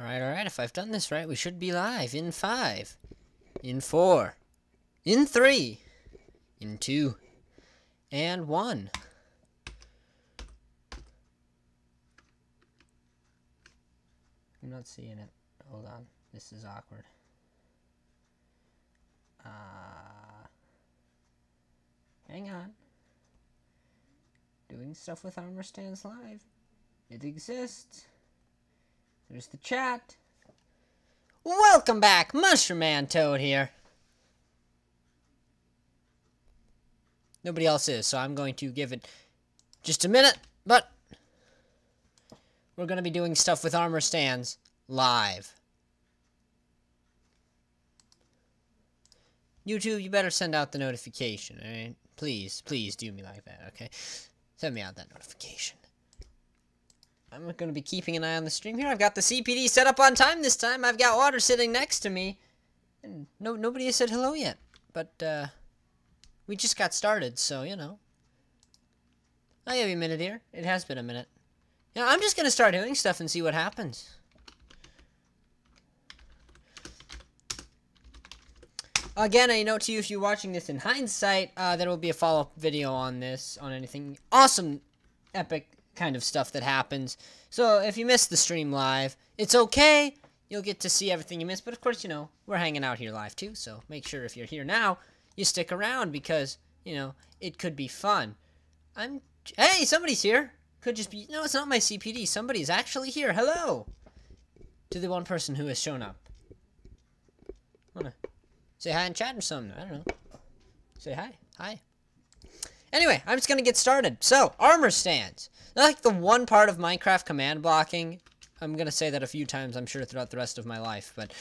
Alright, if I've done this right, we should be live in 5, in 4, in 3, in 2, and 1. I'm not seeing it. Hold on. This is awkward. Hang on. Doing stuff with Armor Stands Live. It exists. There's the chat. Welcome back, Mushroom Man Toad here. Nobody else is, so I'm going to give it just a minute, but we're going to be doing stuff with Armor Stands live. YouTube, you better send out the notification, alright? Please, please do me like that, okay? Send me out that notification. I'm going to be keeping an eye on the stream here. I've got the CPD set up on time this time. I've got water sitting next to me. And nobody has said hello yet. But, we just got started, so, you know. I'll give you a minute here. It has been a minute. Yeah, I'm just going to start doing stuff and see what happens. Again, I note to you, if you're watching this in hindsight, there will be a follow-up video on this, on anything awesome, epic kind of stuff that happens. So, if you missed the stream live, it's okay. You'll get to see everything you missed. But, of course, you know, we're hanging out here live, too. So, make sure if you're here now, you stick around because, you know, it could be fun. Hey, somebody's here. Could just be... No, it's not my CPD. Somebody's actually here. Hello! To the one person who has shown up. Wanna say hi in chat or something? I don't know. Say hi. Hi. Anyway, I'm just gonna get started. So, armor stands. They're like the one part of Minecraft command blocking. I'm gonna say that a few times, I'm sure, throughout the rest of my life. But,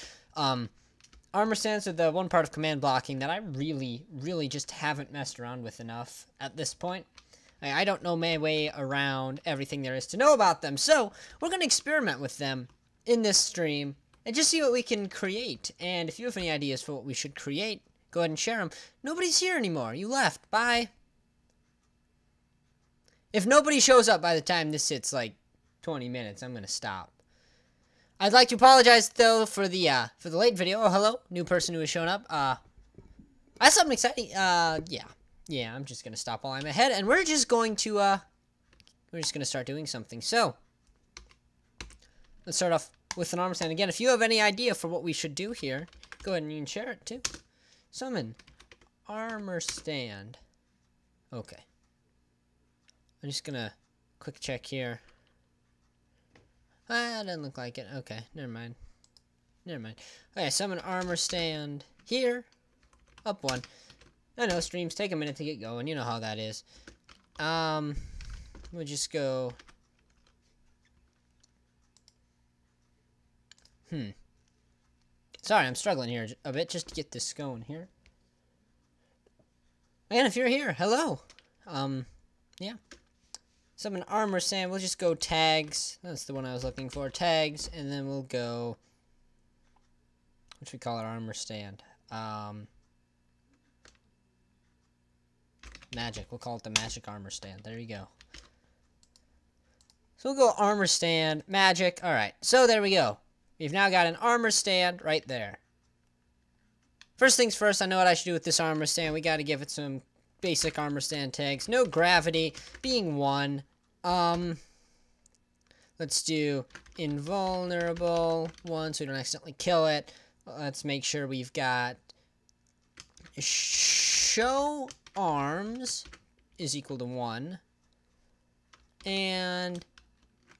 armor stands are the one part of command blocking that I really, really just haven't messed around with enough at this point. I don't know my way around everything there is to know about them. So, we're gonna experiment with them in this stream and just see what we can create. And if you have any ideas for what we should create, go ahead and share them. Nobody's here anymore. You left. Bye. If nobody shows up by the time this hits like 20 minutes, I'm gonna stop. I'd like to apologize though for the late video. Oh, hello, new person who has shown up. I have something exciting. Yeah. I'm just gonna stop while I'm ahead, and we're just going to start doing something. So let's start off with an armor stand again. If you have any idea for what we should do here, go ahead and you can share it too. Summon armor stand. Okay. I'm just gonna quick check here. That doesn't look like it. Okay, never mind. Okay, summon armor stand here. Up one. I know streams take a minute to get going. You know how that is. We'll just go. Sorry, I'm struggling here a bit just to get this going here. And if you're here, hello. Yeah. Summon armor stand. We'll just go tags. That's the one I was looking for. Tags, and then we'll go. What should we call our armor stand? Magic. We'll call it the magic armor stand. There you go. So we'll go armor stand, magic. Alright, so there we go. We've now got an armor stand right there. First things first, I know what I should do with this armor stand. We gotta give it some basic armor stand tags. No gravity, being 1. Let's do invulnerable 1 so we don't accidentally kill it. Let's make sure we've got show arms is equal to 1. And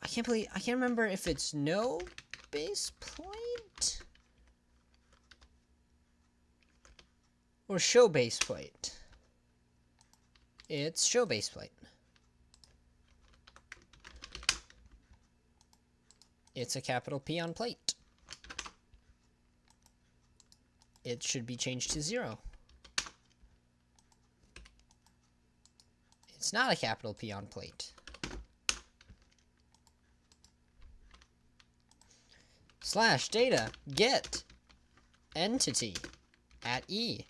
I can't remember if it's no base plate or show base plate. It's show base plate. It's a capital P on plate. It should be changed to 0. It's not a capital P on plate. Slash data get entity at E.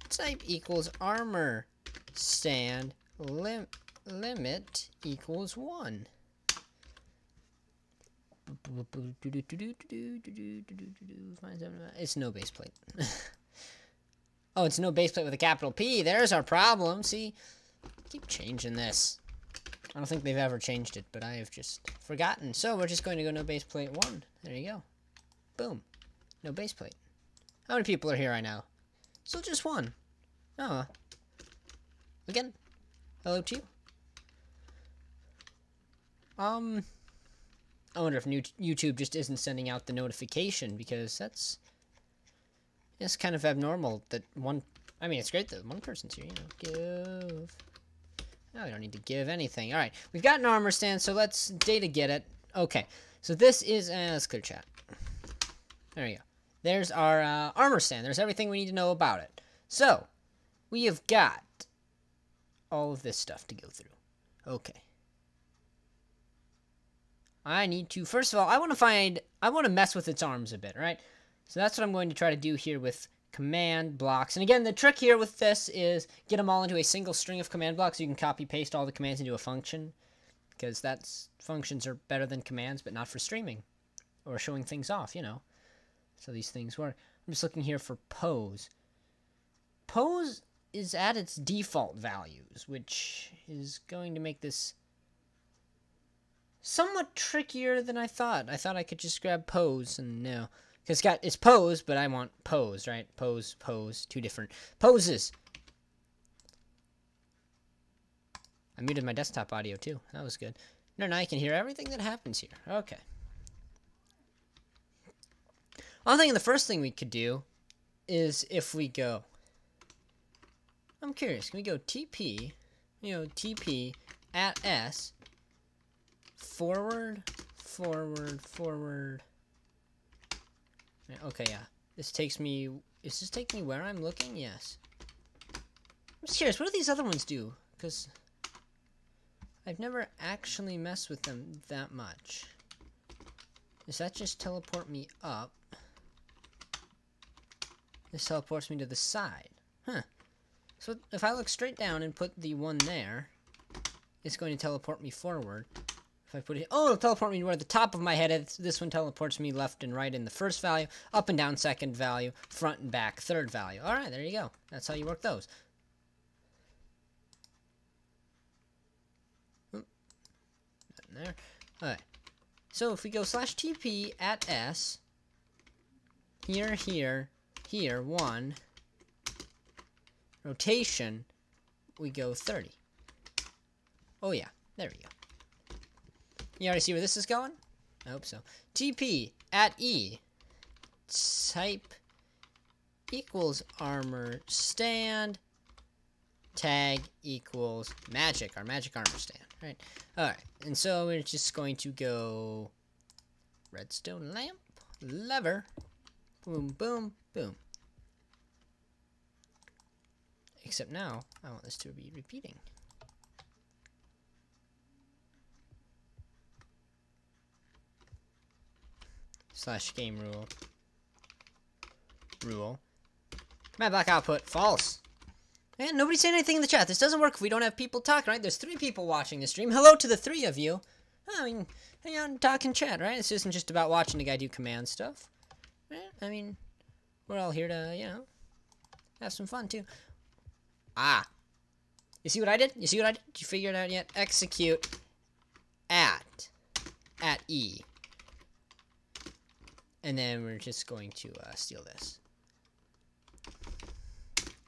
Type equals armor stand limit equals 1. It's no base plate. Oh, it's no base plate with a capital P. There's our problem. See? Keep changing this. I don't think they've ever changed it, but I have just forgotten. So we're just going to go no base plate 1. There you go. Boom. No base plate. How many people are here right now? Still just 1. Oh. Again. Hello to you. I wonder if YouTube just isn't sending out the notification, because that's kind of abnormal that one... I mean, it's great that one person's here, you know. Give... No, we don't need to give anything. Alright, we've got an armor stand, so let's data get it. Okay, so this is... let's clear chat. There you go. There's our armor stand. There's everything we need to know about it. So, we have got all of this stuff to go through. Okay. I need to... First of all, I want to mess with its arms a bit, right? So that's what I'm going to try to do here with command blocks. And again, the trick here with this is get them all into a single string of command blocks so you can copy paste all the commands into a function, because functions are better than commands, but not for streaming or showing things off, you know. So these things work. I'm just looking here for pose. Pose is at its default values, which is going to make this somewhat trickier than I thought. I thought I could just grab pose, and no. Because it's pose, but I want pose, right? Pose, pose, 2 different poses. I muted my desktop audio too. That was good. No, now I can hear everything that happens here. Okay. I'm thinking the first thing we could do is if we go... I'm curious. Can we go TP, TP at S, forward, forward, forward... Okay, yeah. This takes me... Is this taking me where I'm looking? Yes. I'm just curious, what do these other ones do? Because I've never actually messed with them that much. Does that just teleport me up? This teleports me to the side. Huh. So if I look straight down and put the 1 there, it's going to teleport me forward. If I put it... Oh, it'll teleport me where the top of my head is. This one teleports me left and right in the first value, up and down second value, front and back third value. Alright, there you go. That's how you work those. Oop. Not there. Alright. So if we go /TP at S, here, here, here, 1, rotation, we go 30. Oh yeah, there we go. You already see where this is going? I hope so. TP at E, type equals armor stand, tag equals magic, our magic armor stand, right? Alright, and so we're just going to go redstone lamp, lever, boom, boom, boom. Except now, I want this to be repeating. /game rule. Command block output, false. And nobody's saying anything in the chat. This doesn't work if we don't have people talking, right? There's 3 people watching the stream. Hello to the 3 of you. I mean, hang on, talk and chat, right? This isn't just about watching the guy do command stuff. Right? I mean, we're all here to, have some fun too. Ah. You see what I did? You see what I did? Did you figure it out yet? Execute at E. And then we're just going to steal this.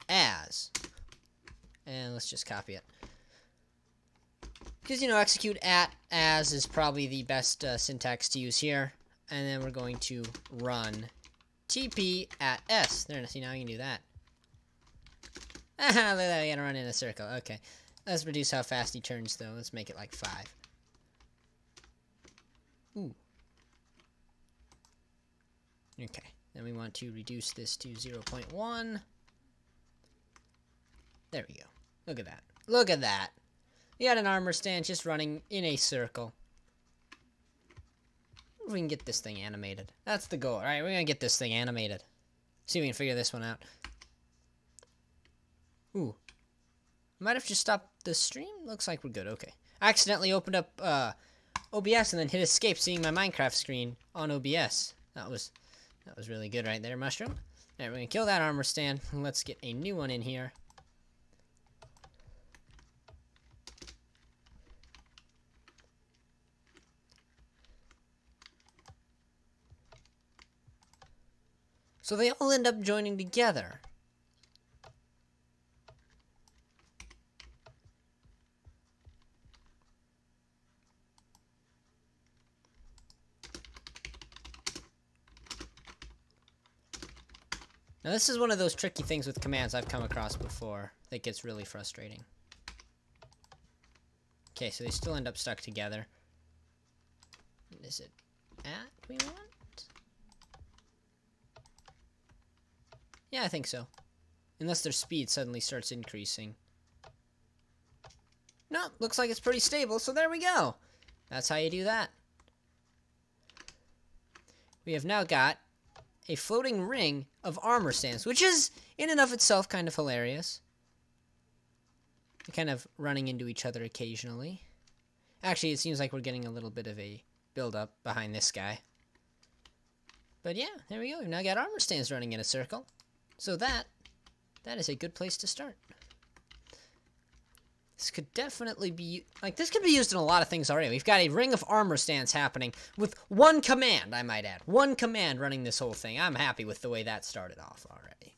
As. And let's just copy it. Because, execute at as is probably the best syntax to use here. And then we're going to run TP at S. There, see, now you can do that. Aha, look at that, I gotta run in a circle. Okay. Let's reduce how fast he turns, though. Let's make it like 5. Ooh. Okay, then we want to reduce this to 0.1. There we go. Look at that. Look at that. We got an armor stand just running in a circle. We can get this thing animated. That's the goal, right? We're gonna get this thing animated. See if we can figure this one out. Ooh. Might have just stopped the stream. Looks like we're good. Okay. I accidentally opened up OBS and then hit escape, seeing my Minecraft screen on OBS. That was really good right there, Mushroom. Alright, we're gonna kill that armor stand. Let's get a new one in here. So they all end up joining together. Now this is one of those tricky things with commands I've come across before that gets really frustrating. Okay, so they still end up stuck together. Is it at we want? Yeah, I think so. Unless their speed suddenly starts increasing. No, looks like it's pretty stable, so there we go. That's how you do that. We have now got a floating ring of armor stands, which is, in and of itself, kind of hilarious. They're kind of running into each other occasionally. Actually, it seems like we're getting a little bit of a build-up behind this guy. But yeah, there we go. We've now got armor stands running in a circle. So that is a good place to start. This could definitely be, like, this could be used in a lot of things already. We've got a ring of armor stands happening with one command, I might add. One command running this whole thing. I'm happy with the way that started off already.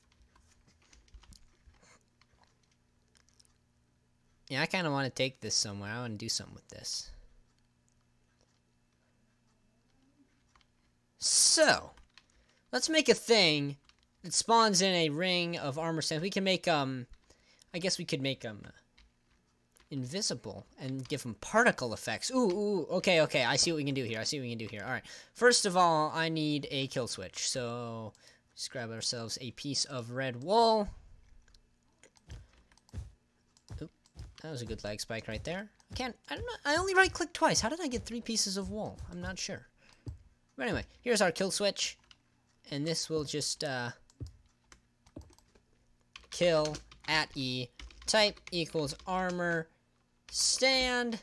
Yeah, I kind of want to take this somewhere. I want to do something with this. So, let's make a thing that spawns in a ring of armor stands. We can make, I guess we could make them invisible and give them particle effects. Ooh, okay, I see what we can do here. Alright, first of all, I need a kill switch. So, just grab ourselves a piece of red wool. Oop, that was a good lag spike right there. I don't know, I only right-clicked twice. How did I get 3 pieces of wool? I'm not sure. But anyway, here's our kill switch. And this will just, kill at E, type equals armor, stand,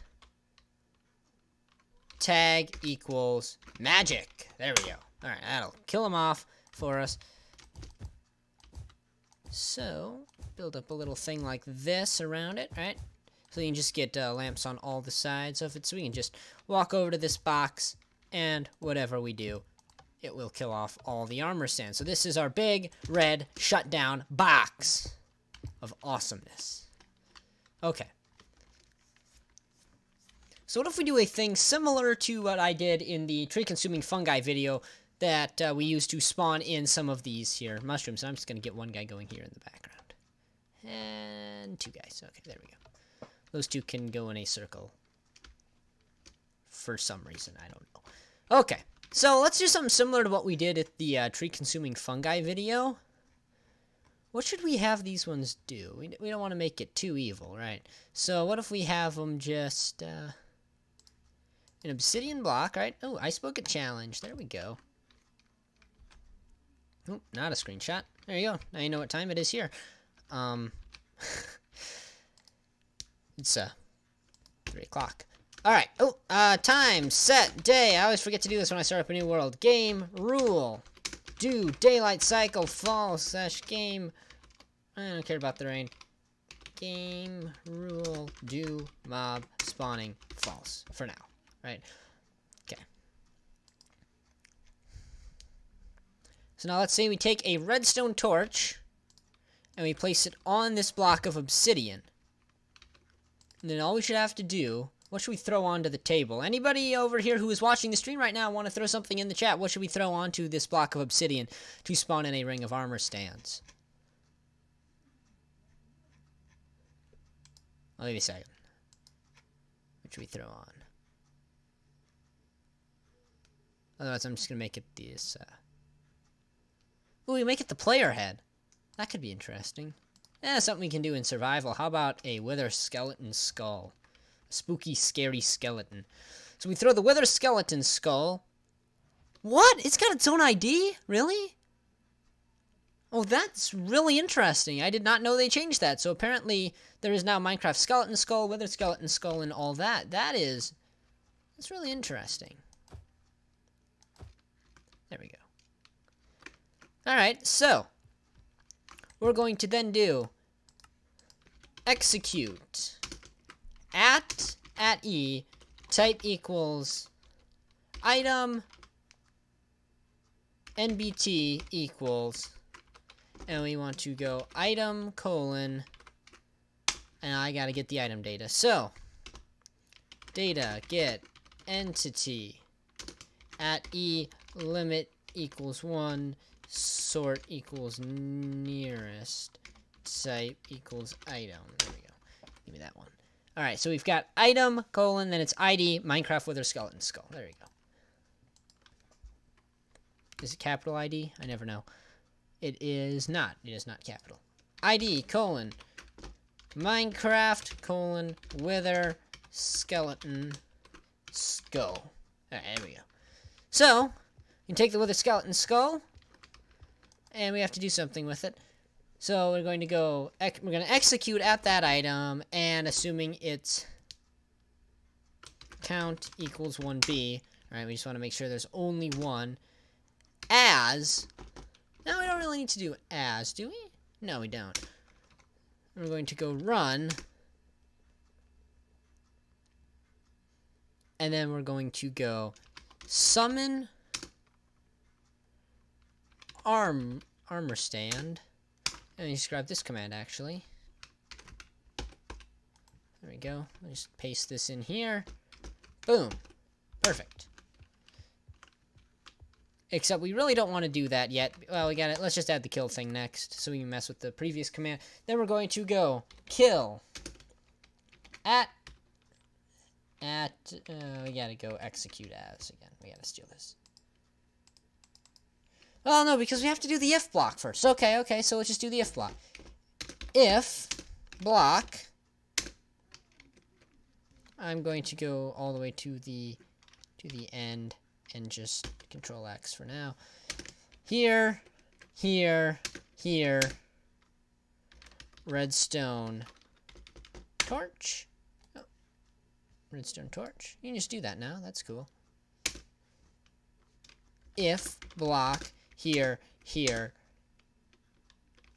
tag equals magic. There we go. Alright, that'll kill them off for us. So, build up a little thing like this around it, right? So you can just get lamps on all the sides of it. So we can just walk over to this box, and whatever we do, it will kill off all the armor stands. So this is our big, red, shutdown box of awesomeness. Okay. So what if we do a thing similar to what I did in the tree-consuming fungi video that we used to spawn in some of these here mushrooms. I'm just going to get one guy going here in the background. And 2 guys. Okay, there we go. Those 2 can go in a circle. For some reason, I don't know. Okay. So let's do something similar to what we did at the tree-consuming fungi video. What should we have these ones do? We don't want to make it too evil, right? So what if we have them just, an obsidian block, right? Oh, Ice Bucket Challenge. There we go. Oh, not a screenshot. There you go. Now you know what time it is here. It's, 3 o'clock. Alright, time, set, day. I always forget to do this when I start up a new world. Game, rule. Do, daylight cycle, fall, / game. I don't care about the rain. Game, rule, do, mob, spawning, false. For now, right? Okay. So now let's say we take a redstone torch, and we place it on this block of obsidian. And then all we should have to do... What should we throw onto the table? Anybody over here who is watching the stream right now want to throw something in the chat? What should we throw onto this block of obsidian to spawn in a ring of armor stands? I'll give you a second. What should we throw on? Otherwise, I'm just going to make it this... Ooh, we make it the player head. That could be interesting. Something we can do in survival. How about a wither skeleton skull? Spooky, scary skeleton. So we throw the wither skeleton skull. What? It's got its own ID? Really? Oh, that's really interesting. I did not know they changed that. So apparently there is now Minecraft skeleton skull, wither skeleton skull, and all that. That is That's really interesting. There we go. Alright, so we're going to then do execute at e type equals item nbt equals, and we want to go item colon, and I gotta get the item data. So data get entity at e limit equals 1 sort equals nearest type equals item. There we go. Give me that one. Alright, so we've got item colon, then it's ID Minecraft Wither Skeleton Skull. There we go. Is it capital ID? I never know. It is not. It is not capital. ID colon Minecraft colon Wither Skeleton Skull. Alright, there we go. So, you can take the Wither Skeleton Skull, and we have to do something with it. So we're going to go, we're going to execute at that item, and assuming it's count equals 1b, alright, we just want to make sure there's only one, as, no, we don't really need to do as, do we? No, we don't. We're going to go run, and then we're going to go summon armor stand. And you just grab this command, actually. There we go. Let me just paste this in here. Boom. Perfect. Except we really don't want to do that yet. Well, we got it. Let's just add the kill thing next, so we can mess with the previous command. Then we're going to go kill at we gotta go execute as again. We gotta steal this. Well, no, because we have to do the if block first. Okay, so let's just do the if block. If block, I'm going to go all the way to the end and just Control X for now. Here, redstone torch. Oh, redstone torch. You can just do that now. That's cool. If block. Here,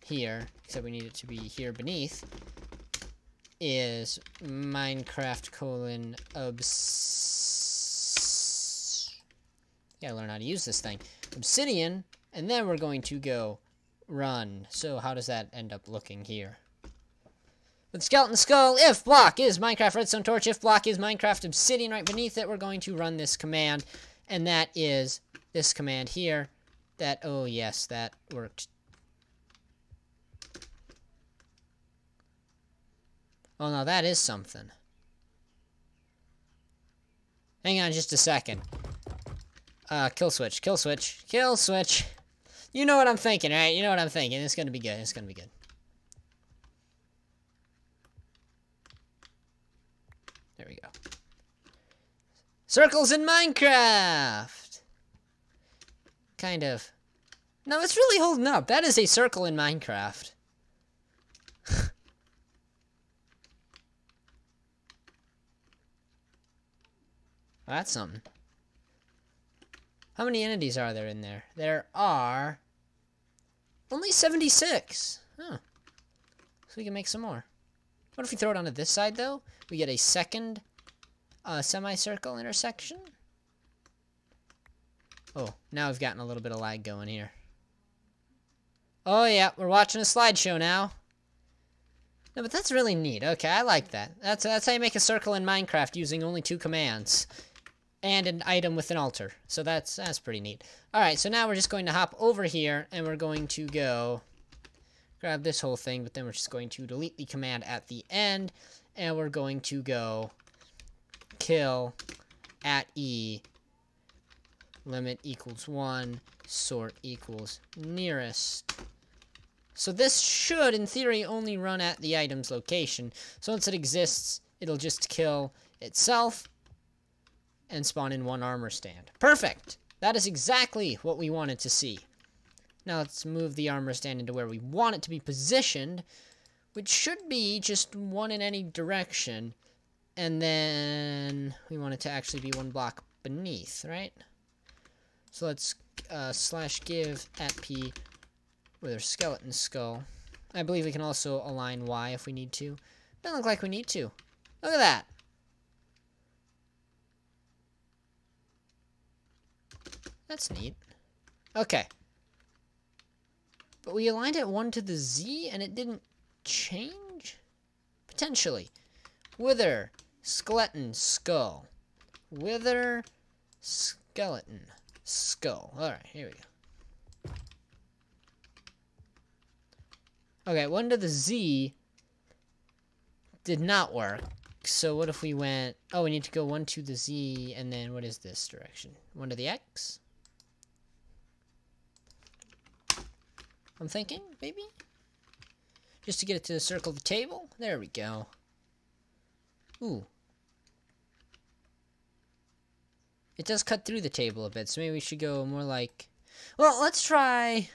except we need it to be here beneath, is Minecraft colon gotta learn how to use this thing. Obsidian, and then we're going to go run. So how does that end up looking here? With Skeleton Skull, if block is Minecraft Redstone Torch, if block is Minecraft Obsidian right beneath it, we're going to run this command, and that is this command here. That, oh yes, that worked. Oh no, that is something. Hang on just a second. Kill switch. You know what I'm thinking, right? You know what I'm thinking. It's gonna be good. It's gonna be good. There we go. Circles in Minecraft! Kind of. No, it's really holding up. That is a circle in Minecraft. That's something. How many entities are there in there? There are only 76. Huh. So we can make some more. What if we throw it onto this side, though? We get a second semicircle intersection. Oh, now we've gotten a little bit of lag going here. Oh yeah, we're watching a slideshow now. No, but that's really neat. Okay, I like that. That's how you make a circle in Minecraft using only 2 commands. And an item with an altar. So that's pretty neat. Alright, so now we're just going to hop over here, and we're going to go grab this whole thing, but then we're just going to delete the command at the end, and we're going to go kill at e limit equals 1 sort equals nearest. So this should, in theory, only run at the item's location. So once it exists, it'll just kill itself and spawn in 1 armor stand. Perfect! That is exactly what we wanted to see. Now let's move the armor stand into where we want it to be positioned, which should be just 1 in any direction. And then we want it to actually be one block beneath, right? So let's slash give at p with our skeleton skull. I believe we can also align y if we need to. Doesn't look like we need to. Look at that. That's neat. Okay. But we aligned it 1 to the z and it didn't change? Potentially. Wither, skeleton, skull. Wither, skeleton, skull. Alright, here we go. Okay, 1 to the z did not work. So what if we went... Oh, we need to go 1 to the z, and then what is this direction? 1 to the x? I'm thinking, maybe? Just to get it to circle the table? There we go. Ooh. It does cut through the table a bit, so maybe we should go more like... Well, let's try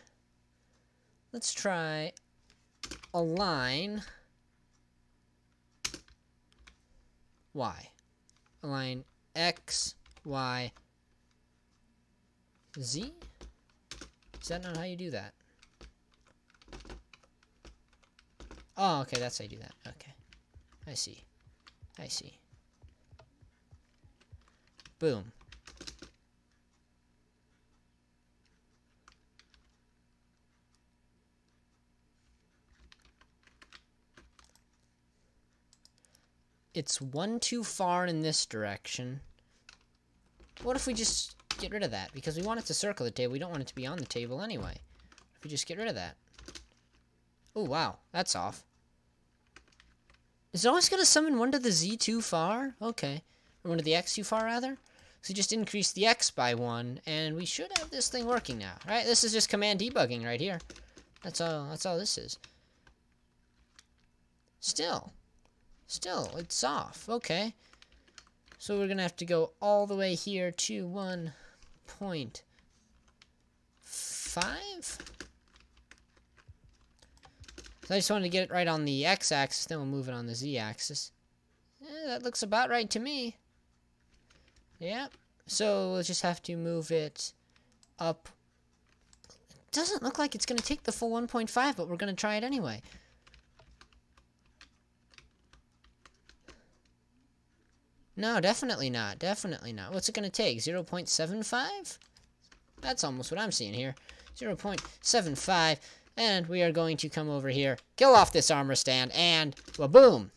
align y. Align x, y, z? Is that not how you do that? Oh, okay, that's how you do that. Okay. I see. I see. Boom. It's 1 too far in this direction. What if we just get rid of that? Because we want it to circle the table. We don't want it to be on the table anyway. If we just get rid of that. Oh, wow. That's off. Is it always going to summon 1 to the z too far? Okay. Or 1 to the x too far, rather? So just increase the x by 1, and we should have this thing working now. Right? This is just command debugging right here. That's all this is. Still, it's off. Okay. So we're going to have to go all the way here to 1.5? So I just wanted to get it right on the x-axis, then we'll move it on the z-axis. That looks about right to me. Yep. So we'll just have to move it up. It doesn't look like it's going to take the full 1.5, but we're going to try it anyway. No, definitely not. Definitely not. What's it going to take? 0.75? That's almost what I'm seeing here. 0.75. And we are going to come over here, kill off this armor stand, and boom.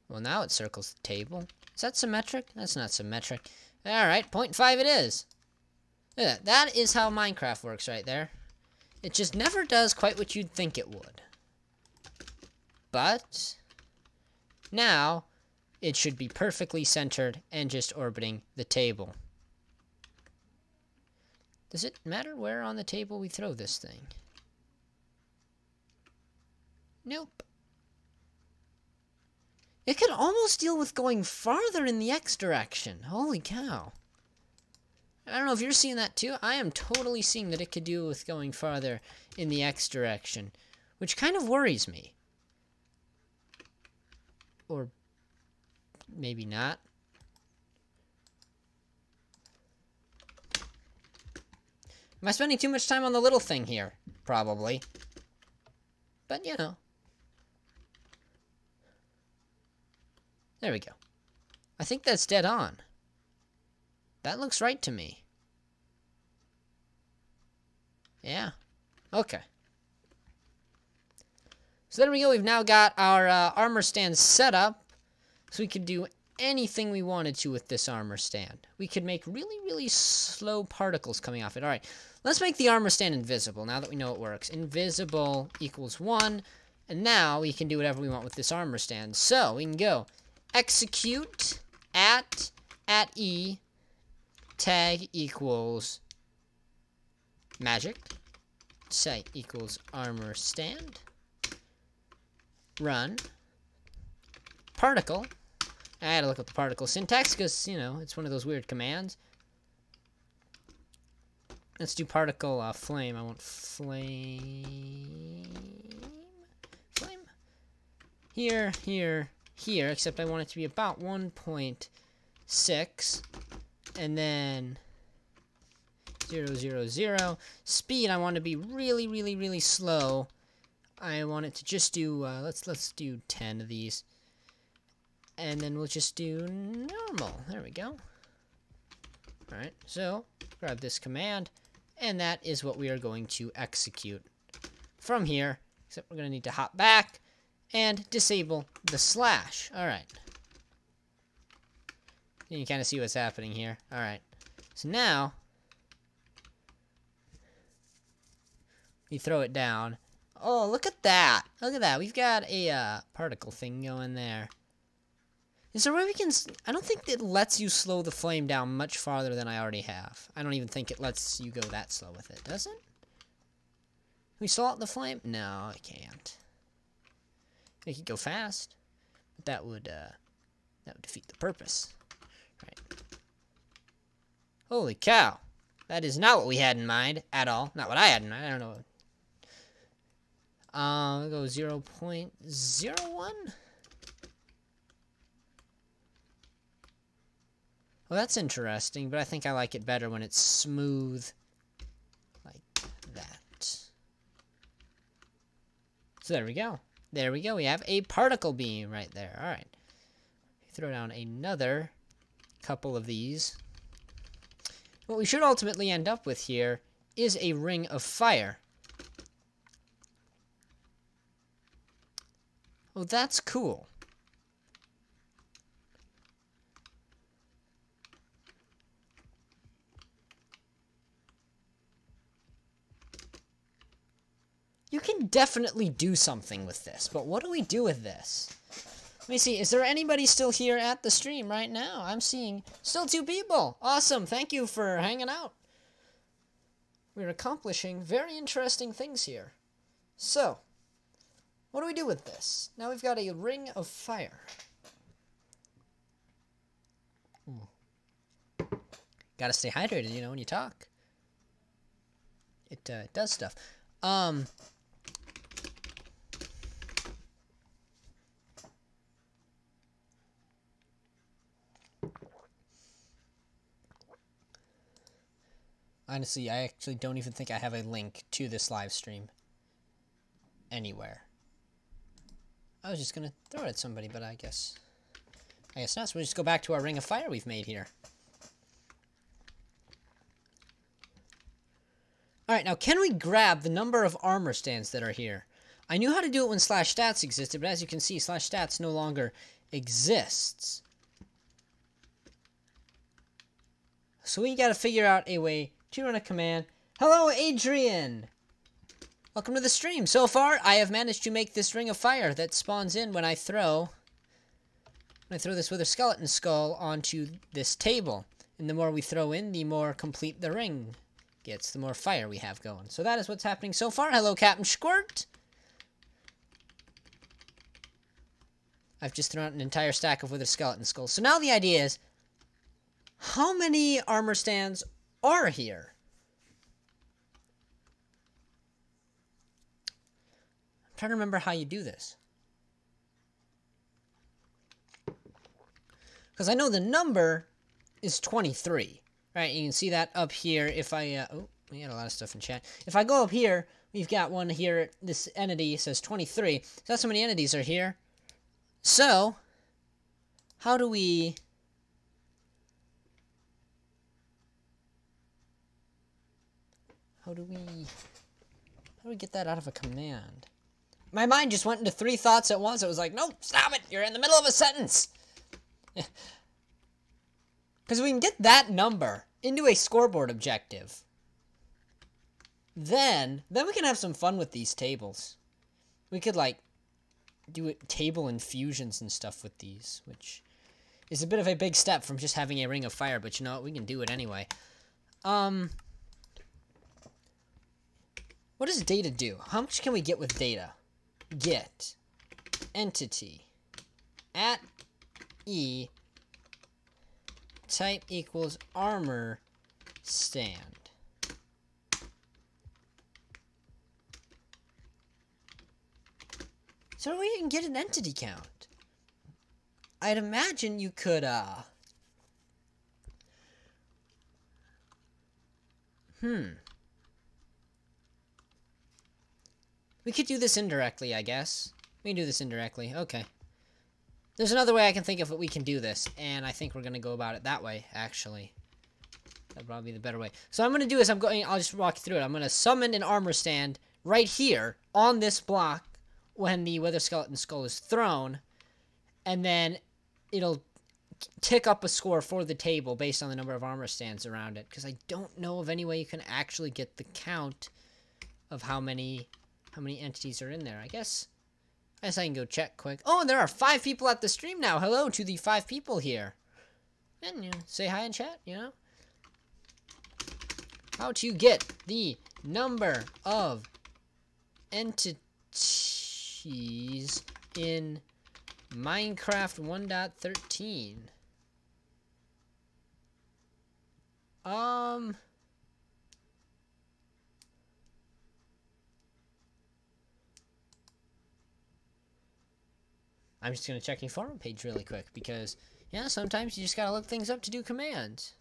Well, now it circles the table. Is that symmetric? That's not symmetric. Alright, 0.5 it is. Yeah, that is how Minecraft works right there. It just never does quite what you'd think it would. But now it should be perfectly centered and just orbiting the table. Does it matter where on the table we throw this thing? Nope. It could almost deal with going farther in the X direction. Holy cow. I don't know if you're seeing that too. I am totally seeing that it could deal with going farther in the X direction, which kind of worries me. Or maybe not. Am I spending too much time on the little thing here? Probably. But, you know. There we go. I think that's dead on. That looks right to me. Yeah. Okay. So there we go. We've now got our armor stand set up. So we could do anything we wanted to with this armor stand. We could make really, really slow particles coming off it. Alright, let's make the armor stand invisible now that we know it works. Invisible equals 1. And now we can do whatever we want with this armor stand. So we can go execute at E tag equals magic. Site equals armor stand. Run. Particle. I had to look up the particle syntax because, you know, it's one of those weird commands. Let's do particle flame. I want flame. Flame. here, here, here, except I want it to be about 1.6, and then 0, 0, 0. Speed, I want to be really, really, really slow. I want it to just do, let's do 10 of these. And then we'll just do normal. There we go. Alright, so grab this command, and that is what we are going to execute from here, except we're going to need to hop back and disable the slash. Alright. You can kind of see what's happening here. Alright. So now, we throw it down. Oh, look at that. Look at that. We've got a particle thing going there. Is there a way we can... I don't think it lets you slow the flame down much farther than I already have. I don't even think it lets you go that slow with it. Does it? Can we slow out the flame? No, it can't. Make it go fast. But that would defeat the purpose. Right. Holy cow. That is not what we had in mind at all. Not what I had in mind. I don't know. We'll go 0.01. Well, that's interesting, but I think I like it better when it's smooth like that. So there we go. There we go. We have a particle beam right there. All right. Throw down another couple of these. What we should ultimately end up with here is a ring of fire. Oh, that's cool. You can definitely do something with this, but what do we do with this? Let me see, is there anybody still here at the stream right now? I'm seeing still 2 people. Awesome, thank you for hanging out. We're accomplishing very interesting things here. So, what do we do with this? Now we've got a ring of fire. Gotta stay hydrated, you know, when you talk. It does stuff. Honestly, I actually don't even think I have a link to this live stream anywhere. I was just gonna throw it at somebody, but I guess not. So we'll just go back to our ring of fire we've made here. Alright, now can we grab the number of armor stands that are here? I knew how to do it when slash stats existed, but as you can see, slash stats no longer exists. So we gotta figure out a way to run a command. Hello, Adrian! Welcome to the stream. So far, I have managed to make this ring of fire that spawns in when I throw this wither skeleton skull onto this table. And the more we throw in, the more complete the ring gets, the more fire we have going. So that is what's happening so far. Hello, Captain Squirt! I've just thrown out an entire stack of wither skeleton skulls. So now the idea is, how many armor stands are here? I'm trying to remember how you do this. Because I know the number is 23. Right, you can see that up here. If I, oh, we had a lot of stuff in chat. If I go up here, we've got one here. This entity says 23. So that's how many entities are here. So, how do we... How do we get that out of a command? My mind just went into 3 thoughts at once. It was like, nope, stop it. You're in the middle of a sentence. Because we can get that number into a scoreboard objective. Then we can have some fun with these tables. We could, like, do table infusions and stuff with these, which is a bit of a big step from just having a ring of fire, but you know what? We can do it anyway. What does data do? How much can we get with data? Get entity at E type equals armor stand. Is there a way you can get an entity count? I'd imagine you could, We could do this indirectly, I guess. We can do this indirectly. Okay. There's another way I can think of that we can do this, and I think we're going to go about it that way, actually. That'd probably be the better way. So what I'm going to do is I'll just walk you through it. I'm going to summon an armor stand right here on this block when the Wither Skeleton Skull is thrown, and then it'll tick up a score for the table based on the number of armor stands around it, because I don't know of any way you can actually get the count of how many entities are in there. I guess I can go check quick. Oh, and there are 5 people at the stream now. Hello to the 5 people here. And you know, say hi in chat, you know. How to get the number of entities in Minecraft 1.13. I'm just going to check a forum page really quick because, yeah, sometimes you just got to look things up to do commands.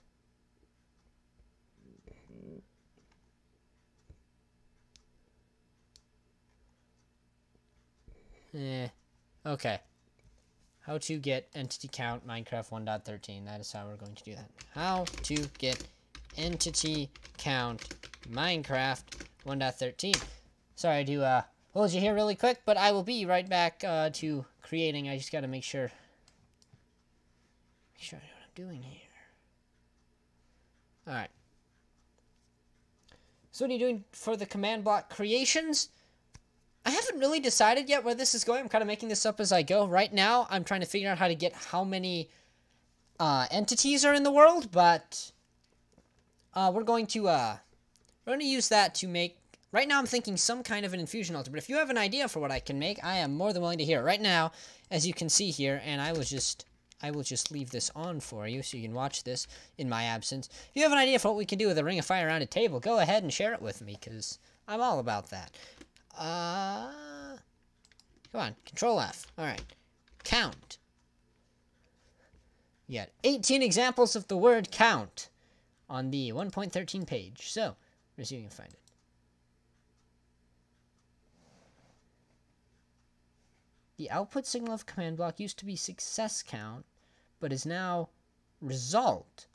Okay. How to get entity count Minecraft 1.13. That is how we're going to do that. How to get entity count Minecraft 1.13. Sorry to hold you here really quick, but I will be right back to creating. I just got to make sure I know what I'm doing here. All right. So what are you doing for the command block creations? I haven't really decided yet where this is going. I'm kind of making this up as I go. Right now, I'm trying to figure out how to get how many entities are in the world, but we're going to use that to make. Right now, I'm thinking some kind of an infusion altar. But if you have an idea for what I can make, I am more than willing to hear it. Right now, as you can see here, and I will just leave this on for you so you can watch this in my absence. If you have an idea for what we can do with a ring of fire around a table, go ahead and share it with me, because I'm all about that. Come on, Control F. All right, count. You got 18 examples of the word count on the 1.13 page. So, let's see if you can find it. The output signal of command block used to be success count, but is now result.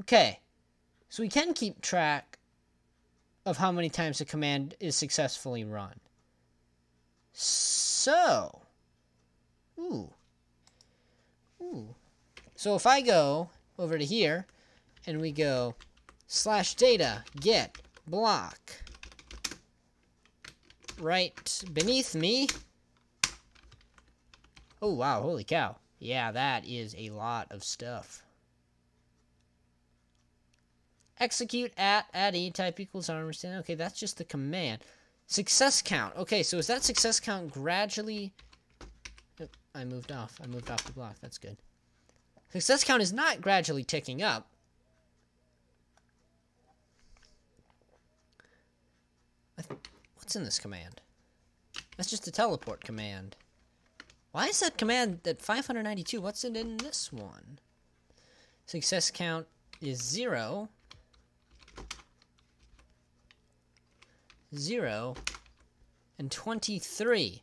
Okay, so we can keep track of how many times a command is successfully run. So, so if I go over to here, and we go /data get block right beneath me. Oh, wow, holy cow. Yeah, that is a lot of stuff. Execute at e type equals armor stand. Okay, that's just the command. Success count. Okay, so is that success count gradually... Oh, I moved off the block. That's good. Success count is not gradually ticking up. What's in this command? That's just a teleport command. Why is that command at 592? What's it in this one? Success count is 0. 0 and 23.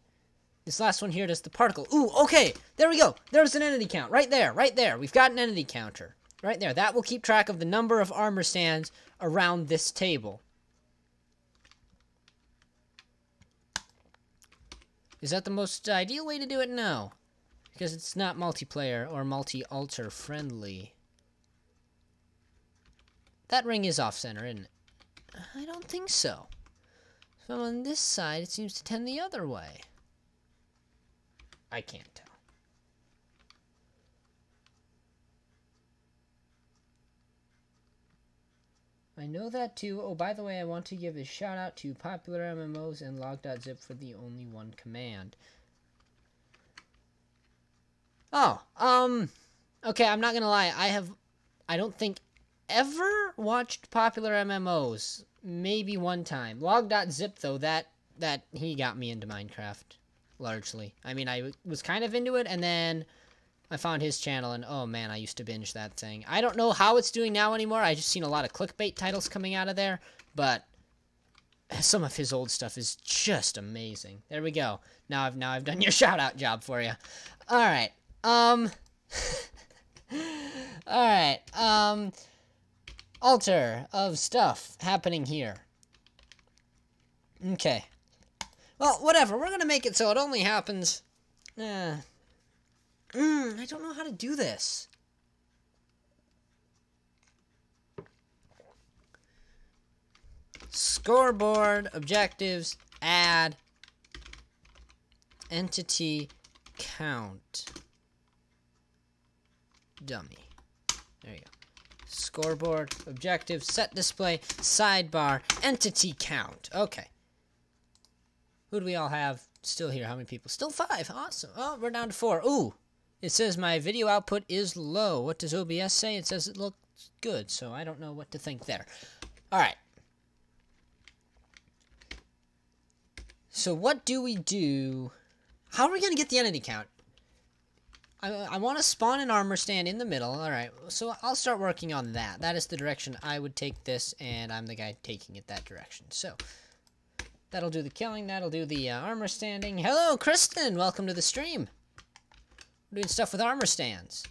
This last one here does the particle. Ooh, okay, there we go. There's an entity count right there, right there. We've got an entity counter right there. That will keep track of the number of armor stands around this table. Is that the most ideal way to do it? No, because it's not multiplayer or multi-altar friendly. That ring is off-center, isn't it? I don't think so. So on this side, it seems to tend the other way. I can't tell. I know that too. Oh, by the way, I want to give a shout out to Popular MMOs and log.zip for the only one command. Oh, okay, I'm not gonna lie. I don't think ever watched Popular MMOs. Maybe one time. Log.zip, though, that he got me into Minecraft. largely. I mean, I was kind of into it, and then I found his channel, and oh man, I used to binge that thing. I don't know how it's doing now anymore. I just seen a lot of clickbait titles coming out of there, but some of his old stuff is just amazing. There we go. Now I've done your shout out job for you. All right. All right. Altar of stuff happening here. Okay. Well, whatever. We're gonna make it so it only happens. I don't know how to do this. Scoreboard, objectives, add, entity, count, dummy. There you go. Scoreboard, objectives, set display, sidebar, entity count. Okay. Who do we all have still here? How many people? Still 5. Awesome. Oh, we're down to 4. Ooh. It says my video output is low. What does OBS say? It says it looks good, so I don't know what to think there. All right. So what do we do? How are we going to get the entity count? I want to spawn an armor stand in the middle. All right, so I'll start working on that. That is the direction I would take this, and I'm the guy taking it that direction. So that'll do the killing. That'll do the armor standing. Hello, Kristen. Welcome to the stream. We're doing stuff with armor stands,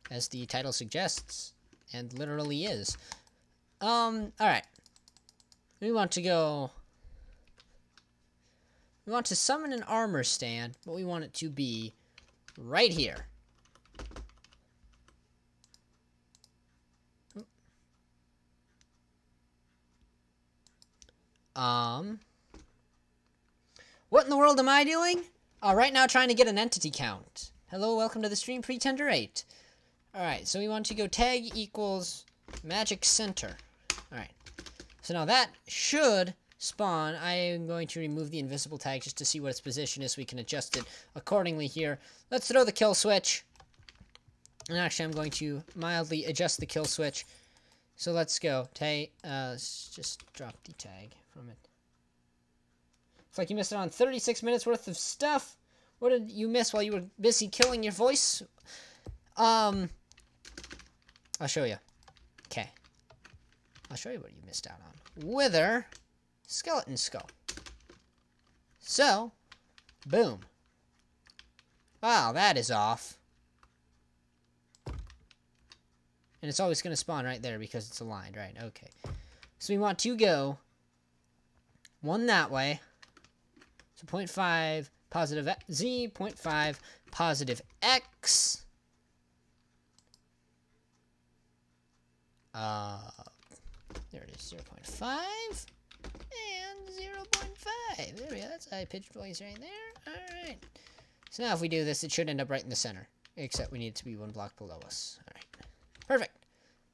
as the title suggests, and literally is. All right. We want to go... We want to summon an armor stand, but we want it to be right here. What in the world am I doing? Right now trying to get an entity count. Hello, welcome to the stream, Pretender 8. Alright, so we want to go tag equals magic center. Alright, so now that should spawn. I am going to remove the invisible tag just to see what its position is so we can adjust it accordingly here. Let's throw the kill switch. And actually, I'm going to mildly adjust the kill switch. So let's go. Let's just drop the tag from it. Looks like you missed out on 36 minutes worth of stuff. What did you miss while you were busy killing your voice? I'll show you. Okay. I'll show you what you missed out on. Wither skeleton skull. So, boom. Wow, that is off. And it's always going to spawn right there because it's aligned, right? Okay. So we want to go one that way. So 0.5 positive Z, 0.5 positive X. There it is, 0.5 and 0.5. There we go. That's high pitched voice right there. Alright. So now if we do this, it should end up right in the center. Except we need it to be one block below us. Alright. Perfect.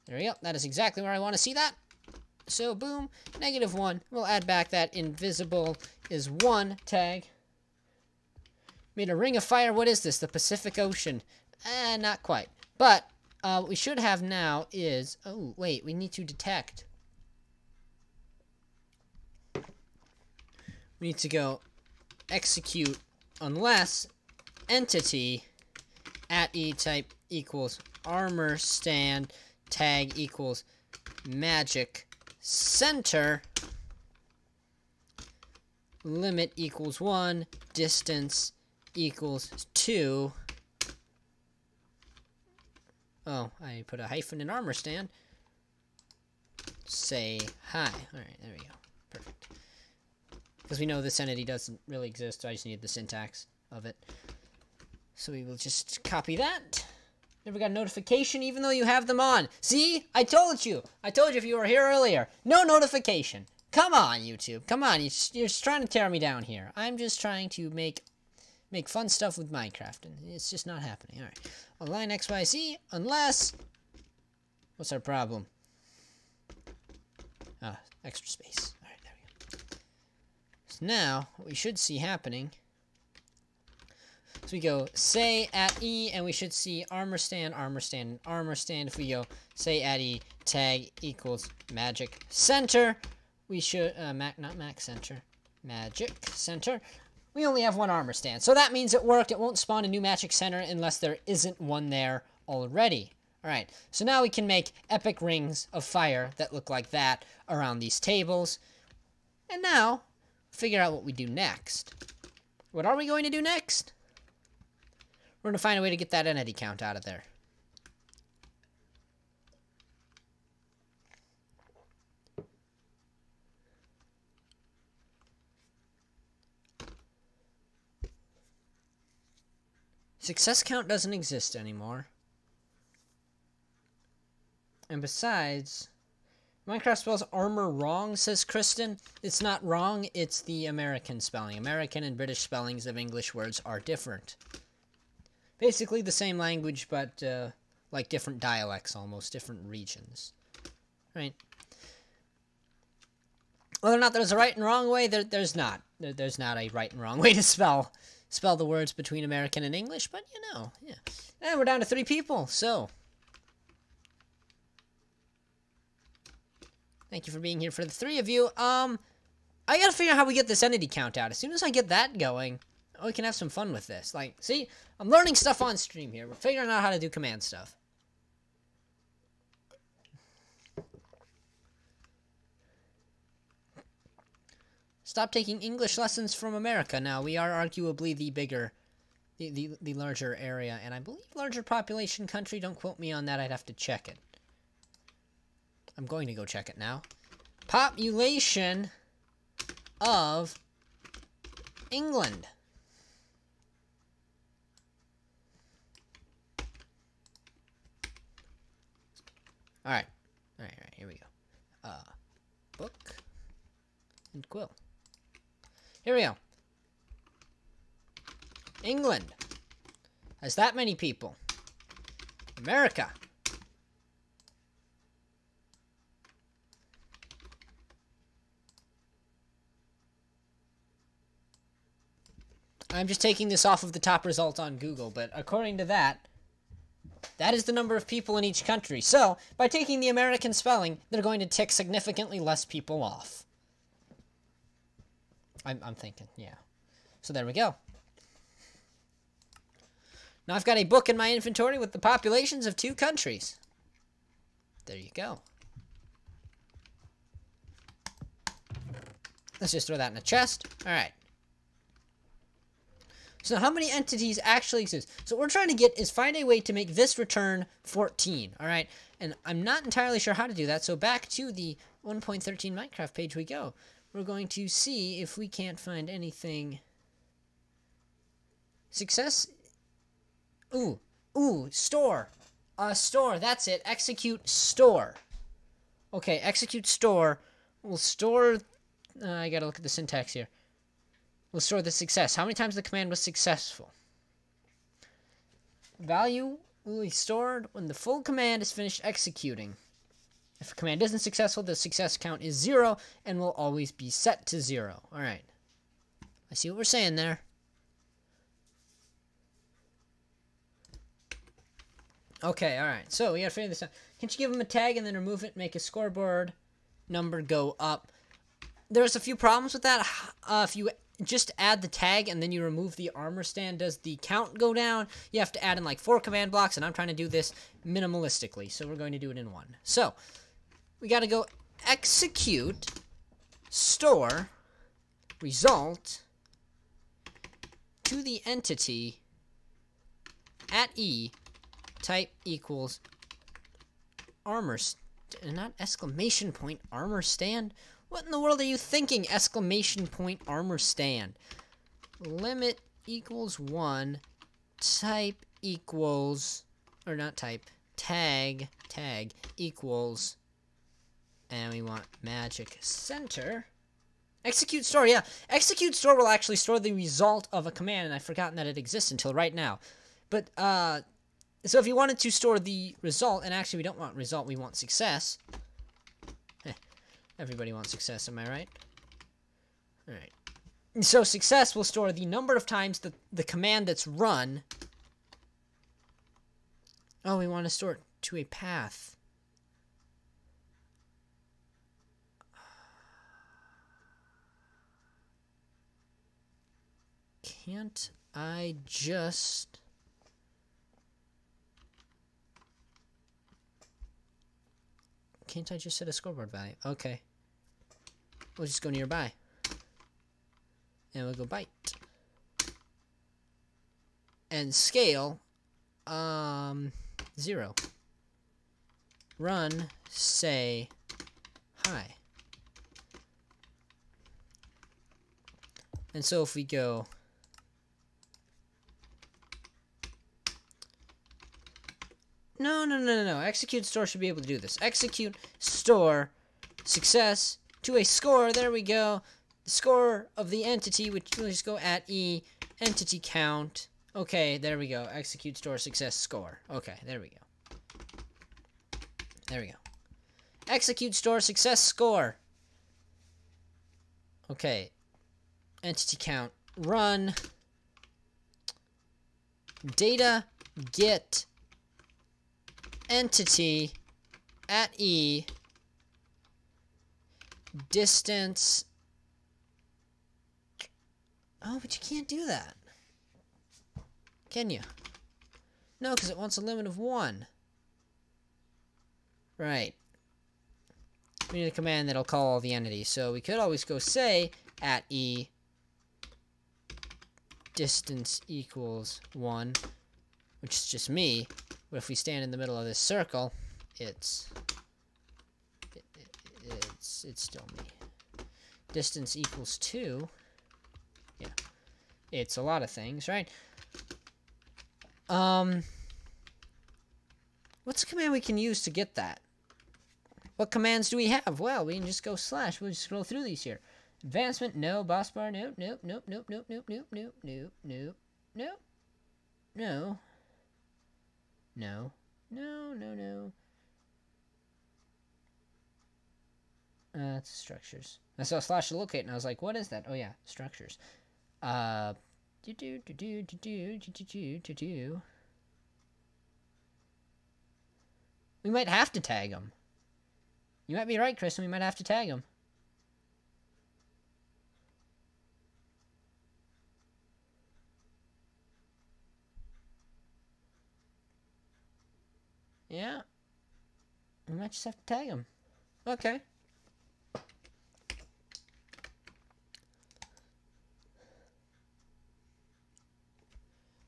There we go. That is exactly where I want to see that. So, boom. -1. We'll add back that invisible is 1 tag. Made a ring of fire. What is this? The Pacific Ocean. Not quite. But, what we should have now is... Oh, wait. We need to detect. We need to go execute unless entity at e type equals armor stand tag equals magic center limit equals 1 distance equals 2. Oh, I put a hyphen in armor stand. Say hi. Alright, there we go. Perfect. Because we know this entity doesn't really exist, so I just need the syntax of it. So we will just copy that. Never got a notification even though you have them on. See? I told you. I told you if you were here earlier. No notification. Come on, YouTube. Come on. You're just trying to tear me down here. I'm just trying to make fun stuff with Minecraft, and it's just not happening. Alright. Align XYZ unless... What's our problem? Extra space. Alright, there we go. So now, what we should see happening... So we go say at E, and we should see armor stand, armor stand, armor stand. If we go say at E, tag equals magic center, we should, not max center, magic center. we only have one armor stand. So that means it worked. It won't spawn a new magic center unless there isn't one there already. Alright, so now we can make epic rings of fire that look like that around these tables. And now, figure out what we do next. What are we going to do next? We're going to find a way to get that entity count out of there. Success count doesn't exist anymore. And besides, Minecraft spells armor wrong, says Kristen. It's not wrong, it's the American spelling. American and British spellings of English words are different. Basically the same language, but like different dialects almost, different regions. Right? Whether or not there's a right and wrong way, there's not. There's not a right and wrong way to spell the words between American and English, but you know, yeah. And we're down to 3 people, so. Thank you for being here for the 3 of you. I gotta figure out how we get this entity count out. As soon as I get that going, we can have some fun with this. Like, see, I'm learning stuff on stream here. We're figuring out how to do command stuff. Stop taking English lessons from America now. We are arguably the bigger, the larger area, and I believe larger population country. Don't quote me on that. I'd have to check it. I'm going to go check it now. Population of England. Alright, here we go. Book and quill. Here we go. England has that many people. America. I'm just taking this off of the top result on Google, but according to that, that is the number of people in each country. So, by taking the American spelling, they're going to tick significantly less people off. I'm thinking, yeah. So there we go. Now I've got a book in my inventory with the populations of 2 countries. There you go. Let's just throw that in a chest. Alright. So how many entities actually exist? So what we're trying to get is find a way to make this return 14, alright? And I'm not entirely sure how to do that, so back to the 1.13 Minecraft page we go. We're going to see if we can't find anything. Success? Ooh, store. Store, that's it. Execute store. Okay, execute store. We'll store, I gotta look at the syntax here. We'll store the success. How many times the command was successful? Value will be stored when the full command is finished executing. If a command isn't successful, the success count is 0 and will always be set to 0. Alright. I see what we're saying there. Okay, alright. So, we gotta figure this out. Can't you give them a tag and then remove it, make a scoreboard number go up? There's a few problems with that. If you just add the tag and then you remove the armor stand, does the count go down? You have to add in like 4 command blocks, and I'm trying to do this minimalistically, so we're going to do it in 1. So, we gotta go execute store result to the entity at E type equals armor, not exclamation point, armor stand. What in the world are you thinking? Exclamation point armor stand. Limit equals 1. Type equals, or not type, tag equals, and we want magic center. Execute store, yeah. Execute store will actually store the result of a command, and I've forgotten that it exists until right now. But, so if you wanted to store the result, and actually we don't want result, we want success. Everybody wants success, am I right? Alright. So success will store the number of times the command that's run. Oh, we want to store it to a path. Can't I just... Can't I just set a scoreboard value? Okay. We'll just go nearby. And we'll go bite. And scale, 0. Run, say, hi. And so if we go... No. Execute store should be able to do this. Execute store success to a score. There we go. The score of the entity, which we'll just go at E, entity count. Okay, there we go. Execute store success score. Okay, there we go. There we go. Execute store success score. Okay. Entity count. Run. Data get entity at E. Distance. Oh, but you can't do that. Can you? No, because it wants a limit of 1. Right. We need a command that'll call all the entities. So we could always go say at E distance equals 1, which is just me. But if we stand in the middle of this circle, it's still me. Distance equals 2. Yeah. It's a lot of things, right? What's a command we can use to get that? What commands do we have? Well, we can just go slash. We'll just scroll through these here. Advancement, no. Boss bar, nope. No. That's structures. I saw slash locate and I was like, what is that? Oh yeah, structures. We might have to tag them. You might be right, Kristen. We might have to tag them. Yeah. We might just have to tag them. Okay.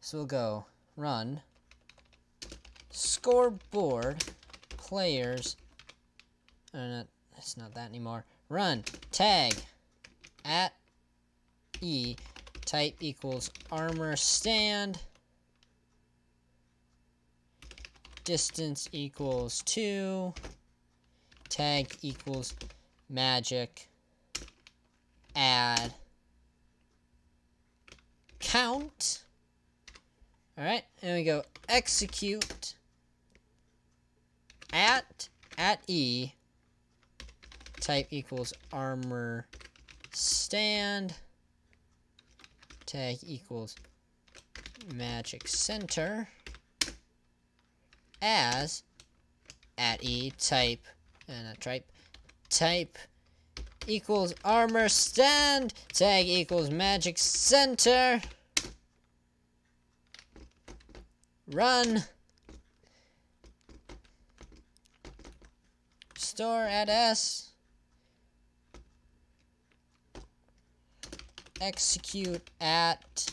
So we'll go run scoreboard players. It's not that anymore. Run tag at E type equals armor stand. Distance equals 2. Tag equals magic. Add count. Alright, and we go execute at E type equals armor stand. Tag equals magic center. As at E type type equals armor stand. Tag equals magic center. Run store at S. Execute at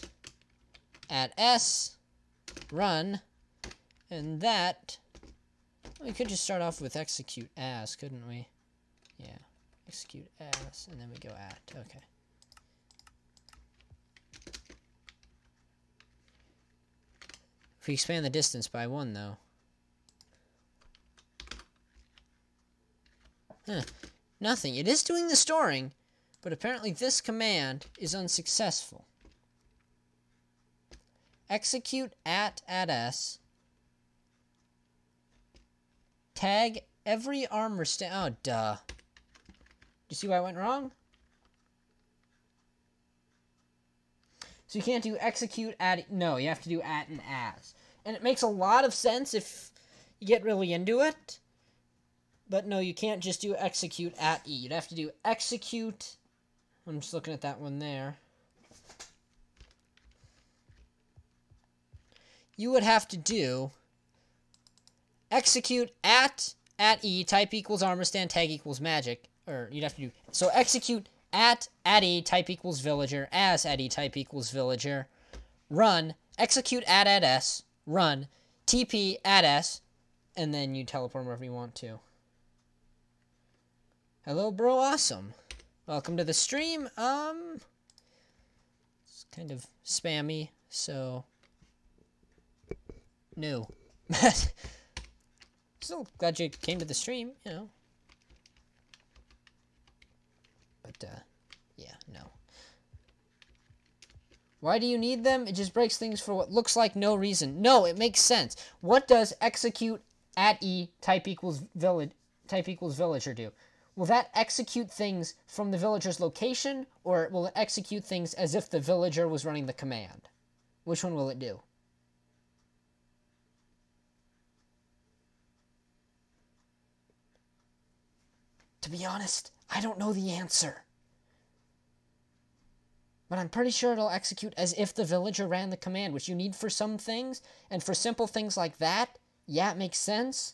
S. Run. And that, we could just start off with execute as, couldn't we? Yeah, execute as, and then we go at, okay. If we expand the distance by 1, though. Nothing. It is doing the storing, but apparently this command is unsuccessful. Execute at S. Tag every armor stand. Oh, duh. You see why I went wrong? So you can't do execute at... No, you have to do at and as. And it makes a lot of sense if you get really into it. But no, you can't just do execute at E. You'd have to do execute... I'm just looking at that one there. you would have to do execute at E, type equals armor stand, tag equals magic. Or you'd have to do, so execute at E, type equals villager, as at E, type equals villager, run, execute at S, run, TP at S, and then you teleport wherever you want to. Hello, bro, awesome. Welcome to the stream. It's kind of spammy, so no. Still glad you came to the stream, you know. But, yeah, no. Why do you need them? It just breaks things for what looks like no reason. No, it makes sense. What does execute at E type equals villager do? Will that execute things from the villager's location, or will it execute things as if the villager was running the command? Which one will it do? To be honest, I don't know the answer. But I'm pretty sure it'll execute as if the villager ran the command, which you need for some things. And for simple things like that, yeah, it makes sense.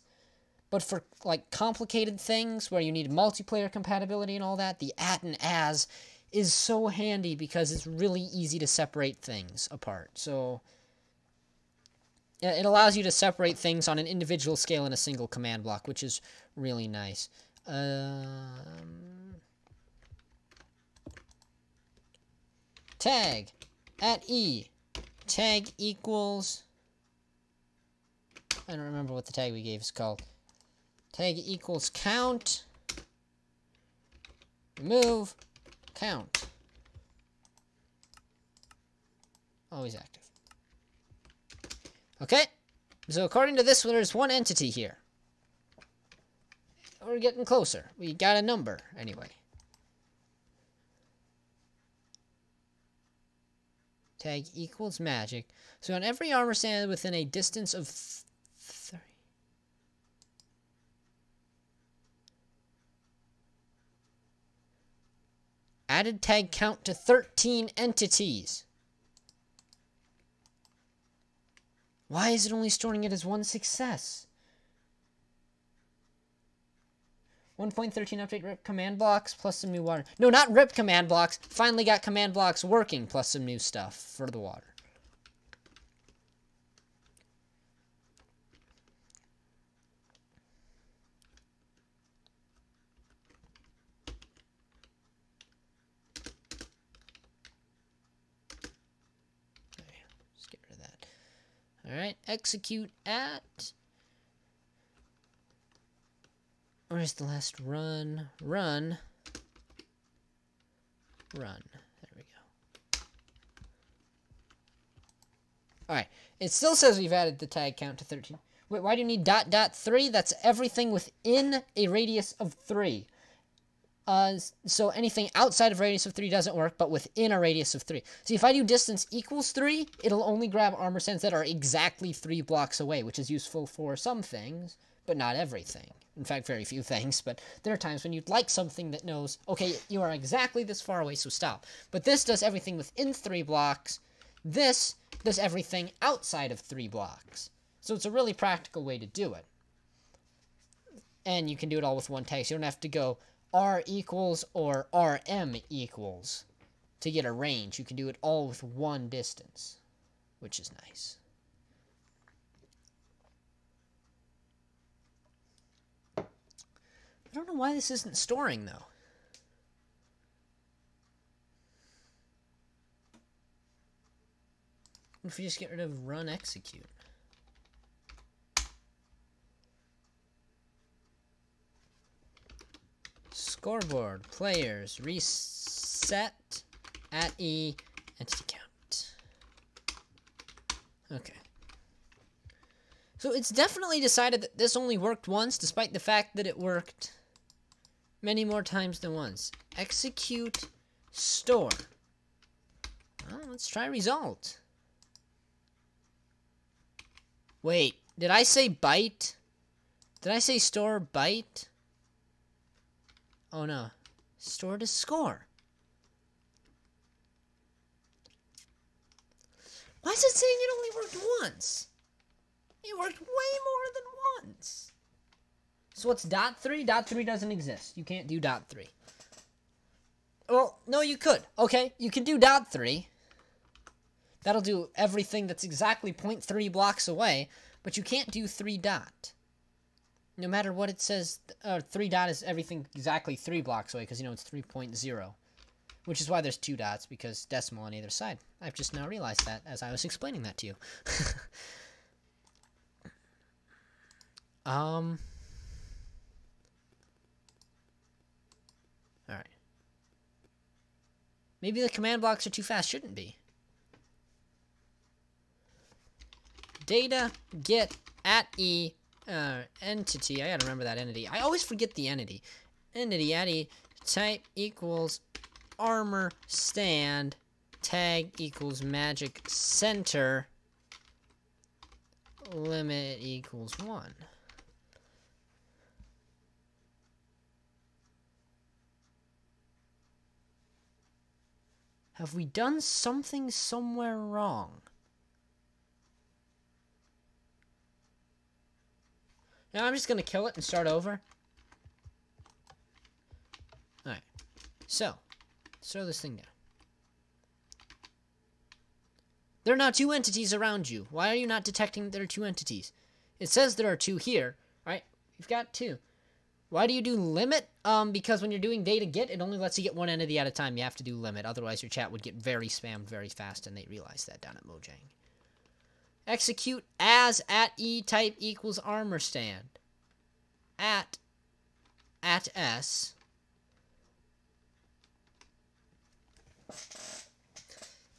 But for, like, complicated things where you need multiplayer compatibility and all that, the at and as is so handy because it's really easy to separate things apart. So it allows you to separate things on an individual scale in a single command block, which is really nice. Tag at E. Tag equals, I don't remember what the tag we gave is called. Tag equals count. Remove. Count. Always active. Okay. So according to this, there's one entity here. We're getting closer. We got a number, anyway. Tag equals magic. So on every armor stand within a distance of 3. Added tag count to 13 entities. Why is it only storing it as one success? 1.13 update rip command blocks plus some new water. No, not rip command blocks. Finally got command blocks working plus some new stuff for the water. Okay, let's get rid of that. Alright, execute at... Where's the last run? Run. There we go. Alright. It still says we've added the tag count to 13. Wait, why do you need ... 3? That's everything within a radius of 3. So anything outside of radius of 3 doesn't work, but within a radius of 3. See, if I do distance equals 3, it'll only grab armor stands that are exactly 3 blocks away, which is useful for some things, but not everything. In fact, very few things, but there are times when you'd like something that knows, okay, you are exactly this far away, so stop. But this does everything within 3 blocks. This does everything outside of 3 blocks. So it's a really practical way to do it. And you can do it all with one tag, so you don't have to go R equals or RM equals to get a range. You can do it all with one distance, which is nice. I don't know why this isn't storing, though. What if we just get rid of run execute? Scoreboard, players, reset, at E, entity count. Okay. So it's definitely decided that this only worked once, despite the fact that it worked many more times than once. Execute store. Well, let's try result. Wait, did I say byte? Did I say store byte? Oh no. Store to score. Why is it saying it only worked once? It worked way more than once. So what's dot 3? Dot 3 doesn't exist. You can't do dot 3. Well, no, you could. Okay, you can do dot 3. That'll do everything that's exactly 0.3 blocks away, but you can't do 3 dot. No matter what it says, 3 dot is everything exactly 3 blocks away, because, you know, it's 3.0. Which is why there's 2 dots, because decimal on either side. I've just now realized that as I was explaining that to you. Alright. Maybe the command blocks are too fast. Shouldn't be. Data get at e entity. I gotta remember that entity. I always forget the entity. Entity at e type equals armor stand tag equals magic center limit equals 1. Have we done something somewhere wrong? Now I'm just going to kill it and start over. Alright. So, let's throw this thing down. There are now 2 entities around you. Why are you not detecting there are 2 entities? It says there are 2 here. Right? You've got 2. Why do you do limit? Because when you're doing data get, it only lets you get 1 entity at a time. You have to do limit. Otherwise, your chat would get very spammed very fast, and they realize that down at Mojang. Execute as at e type equals armor stand. At s.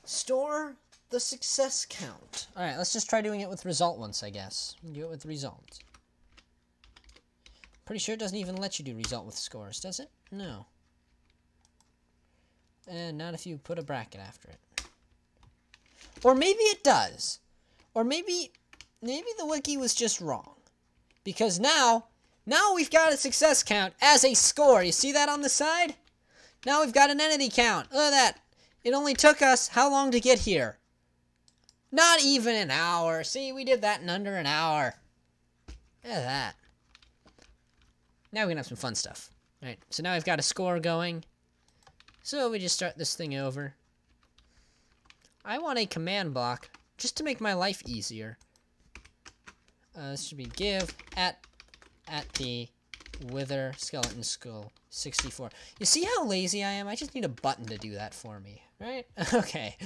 Store the success count. Alright, let's just try doing it with result once, I guess. Do it with result. Pretty sure it doesn't even let you do result with scores, does it? No. And not if you put a bracket after it. Or maybe it does. Or maybe the wiki was just wrong. Because now we've got a success count as a score. You see that on the side? Now we've got an entity count. Look at that. It only took us how long to get here? Not even an hour. See, we did that in under an hour. Look at that. Now we can have some fun stuff. Alright, so now we've got a score going. So we just start this thing over. I want a command block just to make my life easier. This should be give at the wither skeleton skull 64. You see how lazy I am? I just need a button to do that for me, right? Okay.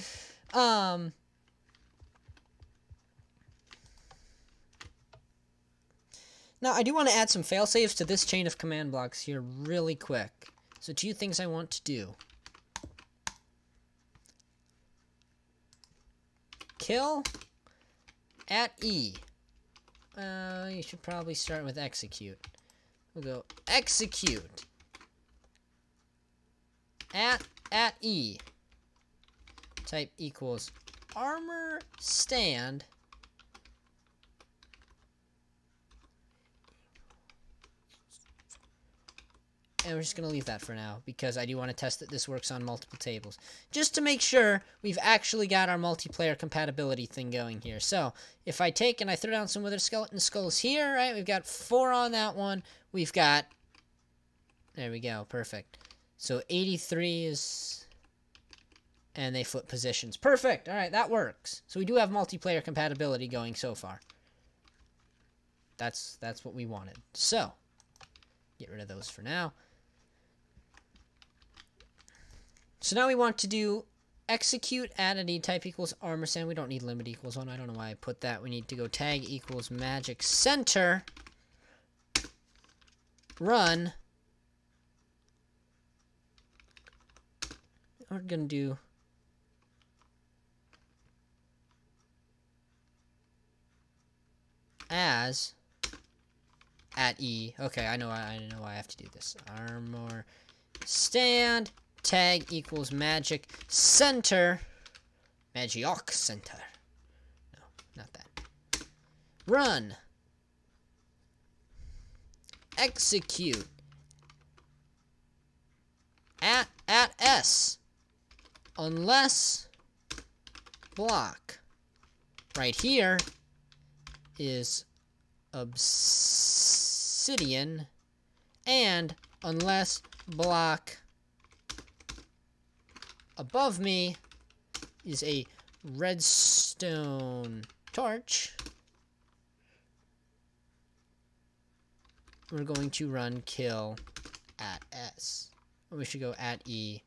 Now, I do want to add some failsafes to this chain of command blocks here really quick. So 2 things I want to do. Kill at E. You should probably start with execute. We'll go execute at E. Type equals armor stand. And we're just going to leave that for now, because I do want to test that this works on multiple tables. Just to make sure we've actually got our multiplayer compatibility thing going here. So, if I take and I throw down some wither skeleton skulls here, right, we've got 4 on that one. We've got, there we go, perfect. So, 83 is, and they flip positions. Perfect, alright, that works. So, we do have multiplayer compatibility going so far. That's what we wanted. So, get rid of those for now. So now we want to do execute entity type equals armor stand. We don't need limit equals 1. I don't know why I put that. We need to go tag equals magic center. Run. We're going to do as at E. Okay, I know why I have to do this. Armor stand tag equals magic center. Magic center. No, not that. Run. Execute. At S. Unless block right here is obsidian, and unless block above me is a redstone torch, we're going to run kill at S. We should go at E.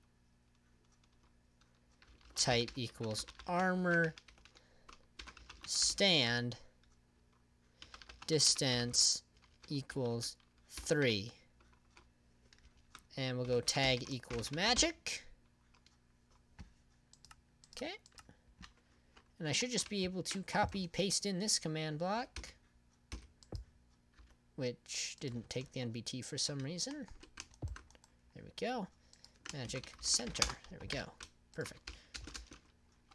Type equals armor stand distance equals 3. And we'll go tag equals magic. Okay. And I should just be able to copy paste in this command block, which didn't take the NBT for some reason. There we go. Magic center. There we go. Perfect.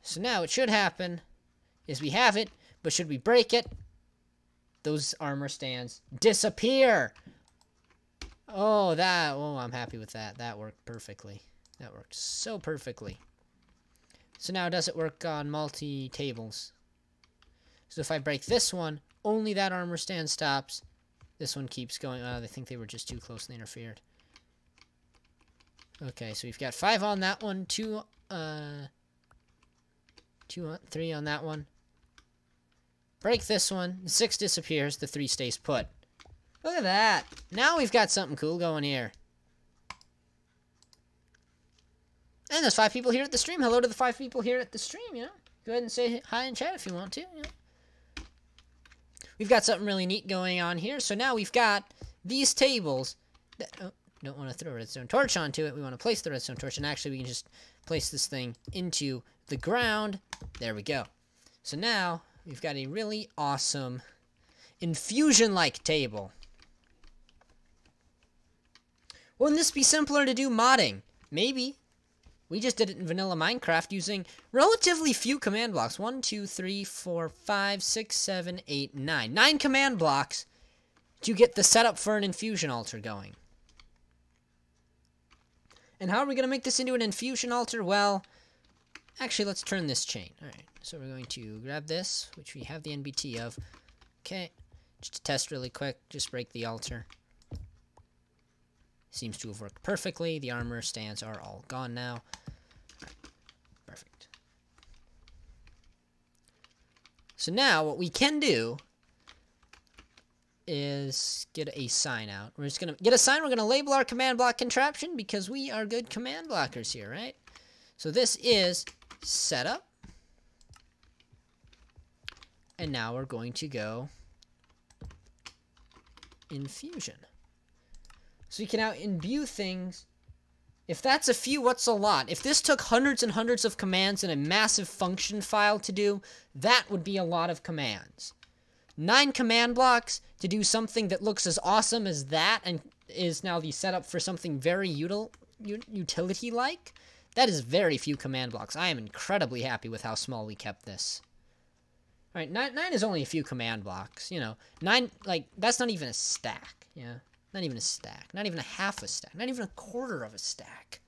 So now what should happen is we have it, but should we break it, those armor stands disappear. Oh, I'm happy with that. That worked perfectly. That worked so perfectly. So now does it work on multi-tables? So if I break this one, only that armor stand stops. This one keeps going. Oh, they think they were just too close and they interfered. Okay, so we've got 5 on that one, 3 on that one. Break this one, the 6 disappears, the 3 stays put. Look at that. Now we've got something cool going here. And there's 5 people here at the stream. Hello to the 5 people here at the stream, you know. Go ahead and say hi in chat if you want to, you know. We've got something really neat going on here. So now we've got these tables that... Oh, don't want to throw a redstone torch onto it. We want to place the redstone torch. And actually, we can just place this thing into the ground. There we go. So now, we've got a really awesome infusion-like table. Wouldn't this be simpler to do modding? Maybe. We just did it in vanilla Minecraft using relatively few command blocks. 1, 2, 3, 4, 5, 6, 7, 8, 9. 9 command blocks to get the setup for an infusion altar going. And how are we going to make this into an infusion altar? Well, actually, let's turn this chain. All right, so we're going to grab this, which we have the NBT of. Okay, just to test really quick, just break the altar. Seems to have worked perfectly. The armor stands are all gone now. Right. Perfect. So now what we can do is get a sign out. We're just going to get a sign. We're going to label our command block contraption because we are good command blockers here, right? So this is setup. And now we're going to go infusion. So you can now imbue things. If that's a few, what's a lot? If this took hundreds and hundreds of commands in a massive function file to do, that would be a lot of commands. 9 command blocks to do something that looks as awesome as that and is now the setup for something very utility-like. That is very few command blocks. I am incredibly happy with how small we kept this. All right, 9 is only a few command blocks, you know. 9, like, that's not even a stack, yeah. Not even a stack. Not even a half a stack. Not even a quarter of a stack.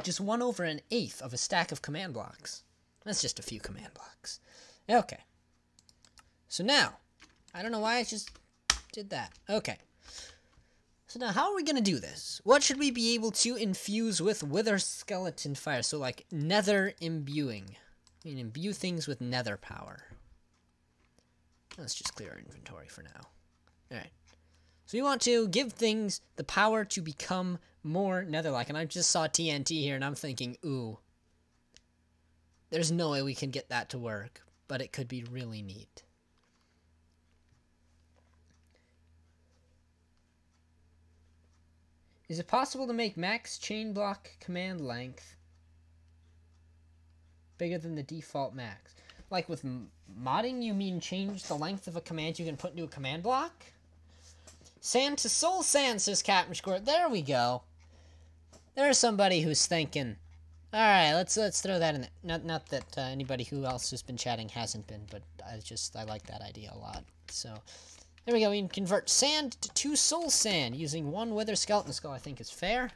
Just 1/8 of a stack of command blocks. That's just a few command blocks. Okay. So now, I don't know why I just did that. Okay. So now, how are we going to do this? What should we be able to infuse with wither skeleton fire? So like nether imbuing. I mean, imbue things with nether power. Let's just clear our inventory for now. Alright. So we want to give things the power to become more nether-like. And I just saw TNT here and I'm thinking, ooh. There's no way we can get that to work. But it could be really neat. Is it possible to make max chain block command length bigger than the default max? Like with modding, you mean change the length of a command you can put into a command block? Sand to soul sand, says Captain Squirt. There we go. There's somebody who's thinking. Alright, let's throw that in there. Not that anybody who else has been chatting hasn't been, but I like that idea a lot. So, there we go. We can convert sand to 2 soul sand using 1 wither skeleton skull, I think is fair.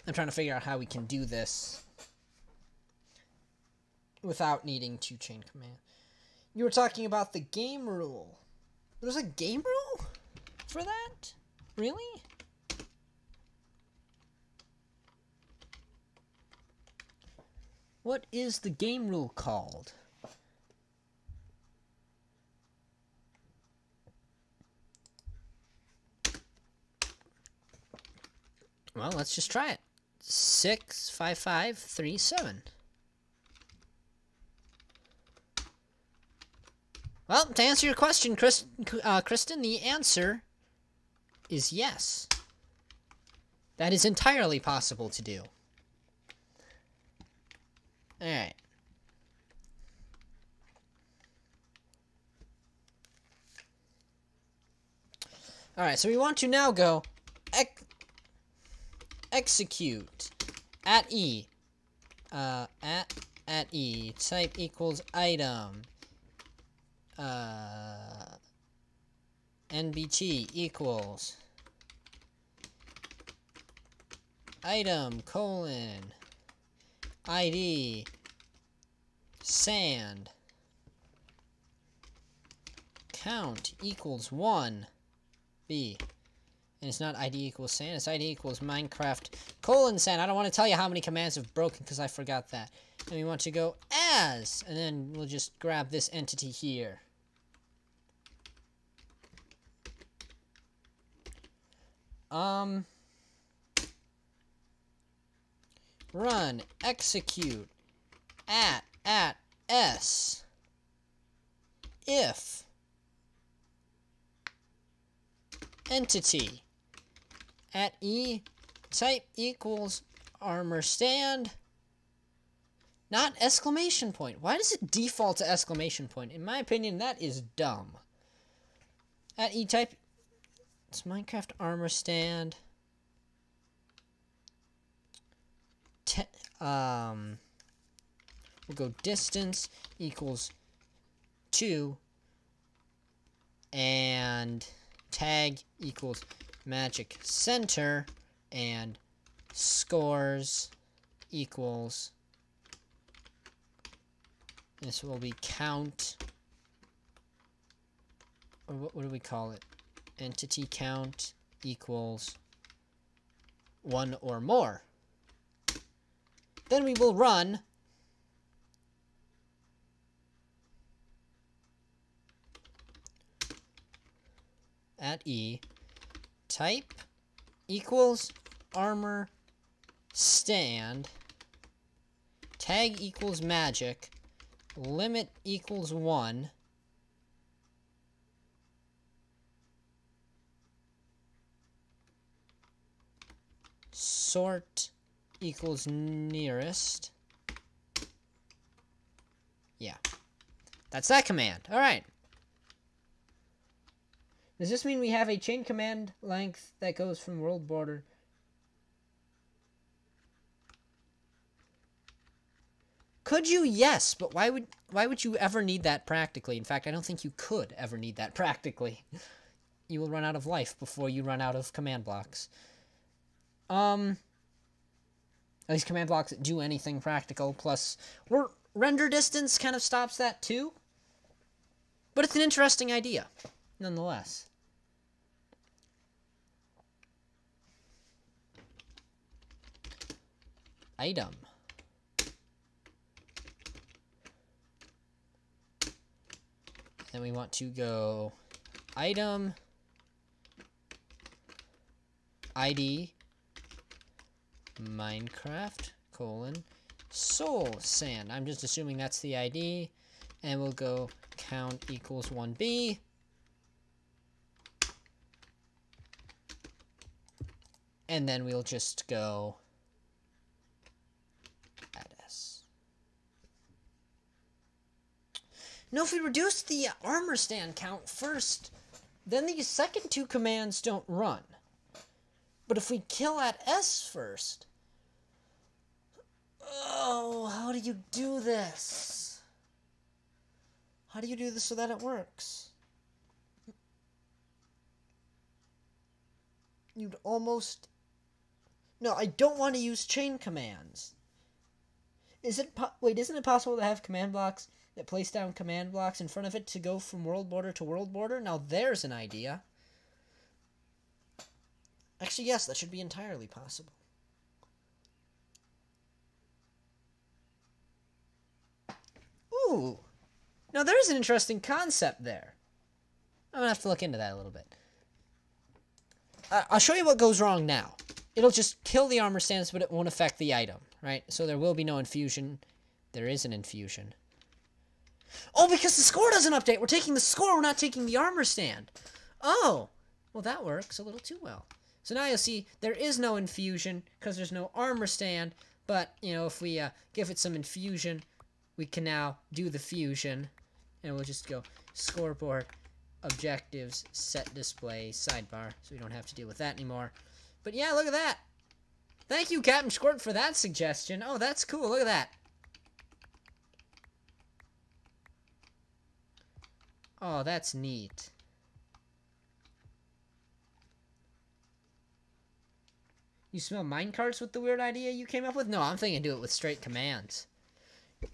I'm trying to figure out how we can do this without needing to chain command. You were talking about the game rule. There's a game rule for that? Really? What is the game rule called? Well, let's just try it. 65537. Well, to answer your question, Kristen, the answer is yes. That is entirely possible to do. Alright. Alright, so we want to now go execute at E. At E. Type equals item. NBT equals item colon ID sand count equals 1 B. And it's not ID equals sand, it's ID equals Minecraft colon sand. I don't want to tell you how many commands have broken because I forgot that. And we want to go as, and then we'll just grab this entity here. Run, execute, at S, if, entity, at E, type equals armor stand, not exclamation point. Why does it default to exclamation point? In my opinion, that is dumb. At E type, it's Minecraft armor stand. We'll go distance equals 2 and tag equals magic center and scores equals, this will be count, or what do we call it? Entity count equals 1 or more. Then we will run at E, type equals armor stand, tag equals magic, limit equals 1, sort equals nearest. Yeah. That's that command. Alright. Does this mean we have a chain command length that goes from world border? Could you? Yes, but why would you ever need that practically? In fact, I don't think you could ever need that practically. You will run out of life before you run out of command blocks. At least command blocks that do anything practical, plus render distance kind of stops that too. But it's an interesting idea, nonetheless. Item. Then we want to go item ID Minecraft colon soul sand. I'm just assuming that's the ID. And we'll go count equals 1B. And then we'll just go add S. No, if we reduce the armor stand count first, then these second two commands don't run. But if we kill at S first... Oh, how do you do this? How do you do this so that it works? You'd almost... No, I don't want to use chain commands. Wait, isn't it possible to have command blocks that place down command blocks in front of it to go from world border to world border? Now there's an idea. Actually, yes, that should be entirely possible. Ooh. Now there's an interesting concept there. I'm going to have to look into that a little bit. I'll show you what goes wrong now. It'll just kill the armor stands, but it won't affect the item, right? So there will be no infusion. There is an infusion. Oh, because the score doesn't update. We're taking the score. We're not taking the armor stand. Oh. Well, that works a little too well. So now you'll see there is no infusion because there's no armor stand. But, you know, if we give it some infusion, we can now do the fusion. And we'll just go scoreboard, objectives, set display, sidebar. So we don't have to deal with that anymore. But yeah, look at that. Thank you, Captain Squirt, for that suggestion. Oh, that's cool. Look at that. Oh, that's neat. You smell minecarts with the weird idea you came up with? No, I'm thinking do it with straight commands.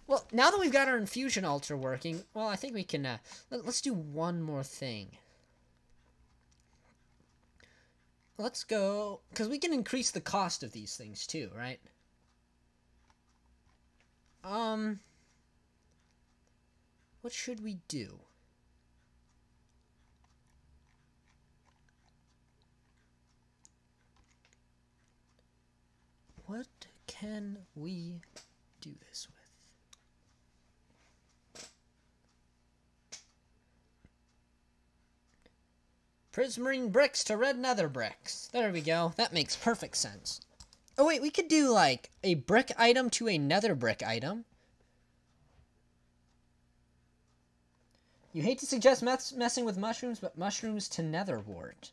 Well, now that we've got our infusion altar working, well, I think we can, let's do one more thing. Let's go, because we can increase the cost of these things too, right? What should we do? What can we do this with? Prismarine bricks to red nether bricks. There we go. That makes perfect sense. Oh wait, we could do like a brick item to a nether brick item. You hate to suggest messing with mushrooms, but mushrooms to nether wart.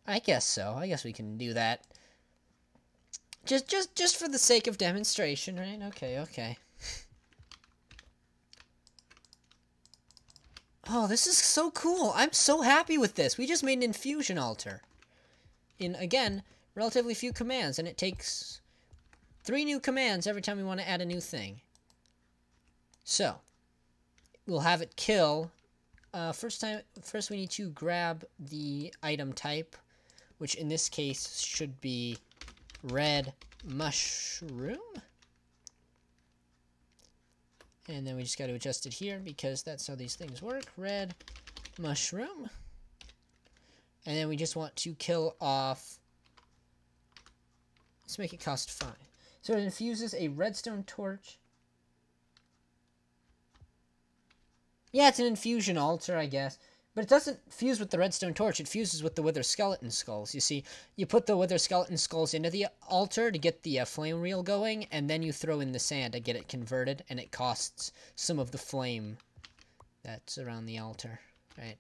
I guess so. I guess we can do that. Just for the sake of demonstration, right? Okay. Oh, this is so cool. I'm so happy with this. We just made an infusion altar. In, again, relatively few commands, and it takes 3 new commands every time we want to add a new thing. So, we'll have it kill. First we need to grab the item type, which in this case should be red mushroom. And then we just got to adjust it here because that's how these things work. Red mushroom. And then we just want to kill off. Let's make it cost 5. So it infuses a redstone torch. Yeah, it's an infusion altar, I guess. But it doesn't fuse with the redstone torch. It fuses with the wither skeleton skulls. You see, you put the wither skeleton skulls into the altar to get the flame reel going, and then you throw in the sand to get it converted, and it costs some of the flame that's around the altar, right?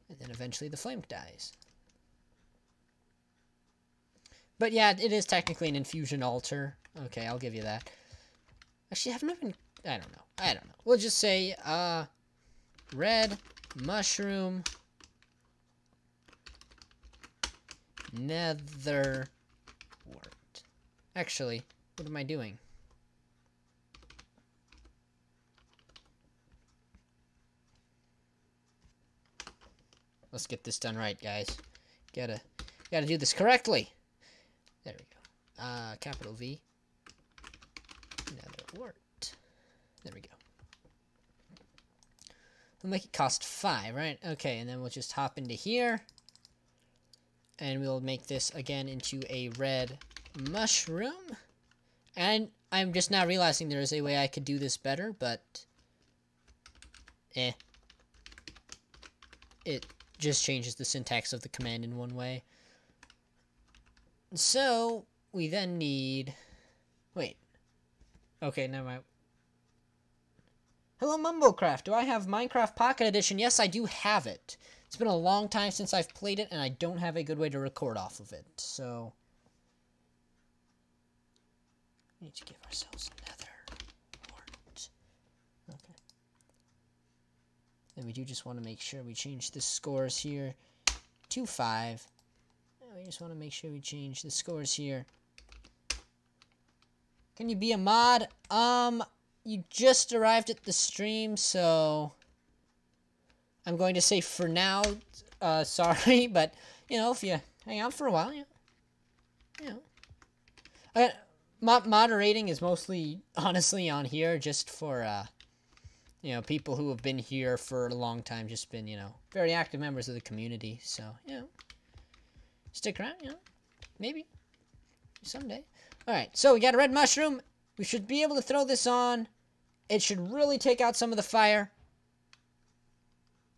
And then eventually the flame dies. But yeah, it is technically an infusion altar. Okay, I'll give you that. Actually, I haven't even... I don't know. We'll just say, red mushroom nether wart. Actually, what am I doing? Let's get this done right, guys. Gotta do this correctly. There we go. Capital V. Nether wart. There we go. We'll make it cost 5, right? Okay, and then we'll just hop into here. And we'll make this again into a red mushroom. And I'm just now realizing there is a way I could do this better, but... It just changes the syntax of the command in one way. So, we then need... Wait. Okay, never mind. Hello, Mumblecraft. Do I have Minecraft Pocket Edition? Yes, I do have it. It's been a long time since I've played it, and I don't have a good way to record off of it, so... We need to give ourselves nether wart. Okay. And we do just want to make sure we change the scores here to 5. We just want to make sure we change the scores here. Can you be a mod? You just arrived at the stream, so I'm going to say for now, sorry, but, you know, if you hang out for a while, you know. Moderating is mostly, honestly, on here just for, you know, people who have been here for a long time, just been, you know, very active members of the community, so, you know, stick around, you know, maybe, someday. Alright, so we got a red mushroom. We should be able to throw this on. It should really take out some of the fire.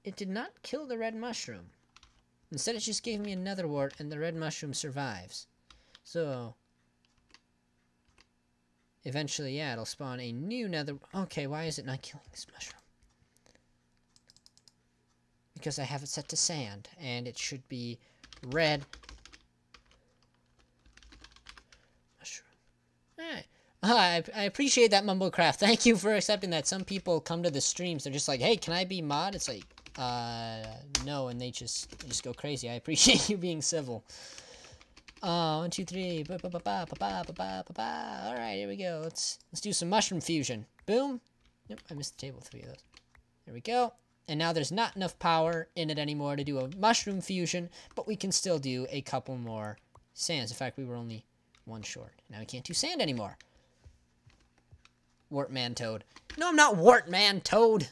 It did not kill the red mushroom. Instead, it just gave me another wart, and the red mushroom survives. So, eventually, yeah, it'll spawn a new nether... Okay, why is it not killing this mushroom? Because I have it set to sand, and it should be red mushroom. Alright. I appreciate that, Mumblecraft. Thank you for accepting that. Some people come to the streams, they're just like, hey, can I be mod? It's like, no, and they just go crazy. I appreciate you being civil. 1, 2, 3. Alright, here we go. Let's do some mushroom fusion. Boom. Nope, I missed the table 3 of those. There we go. And now there's not enough power in it anymore to do a mushroom fusion, but we can still do a couple more sands. In fact, we were only 1 short. Now we can't do sand anymore. Wartman Toad. No, I'm not Wartman Toad.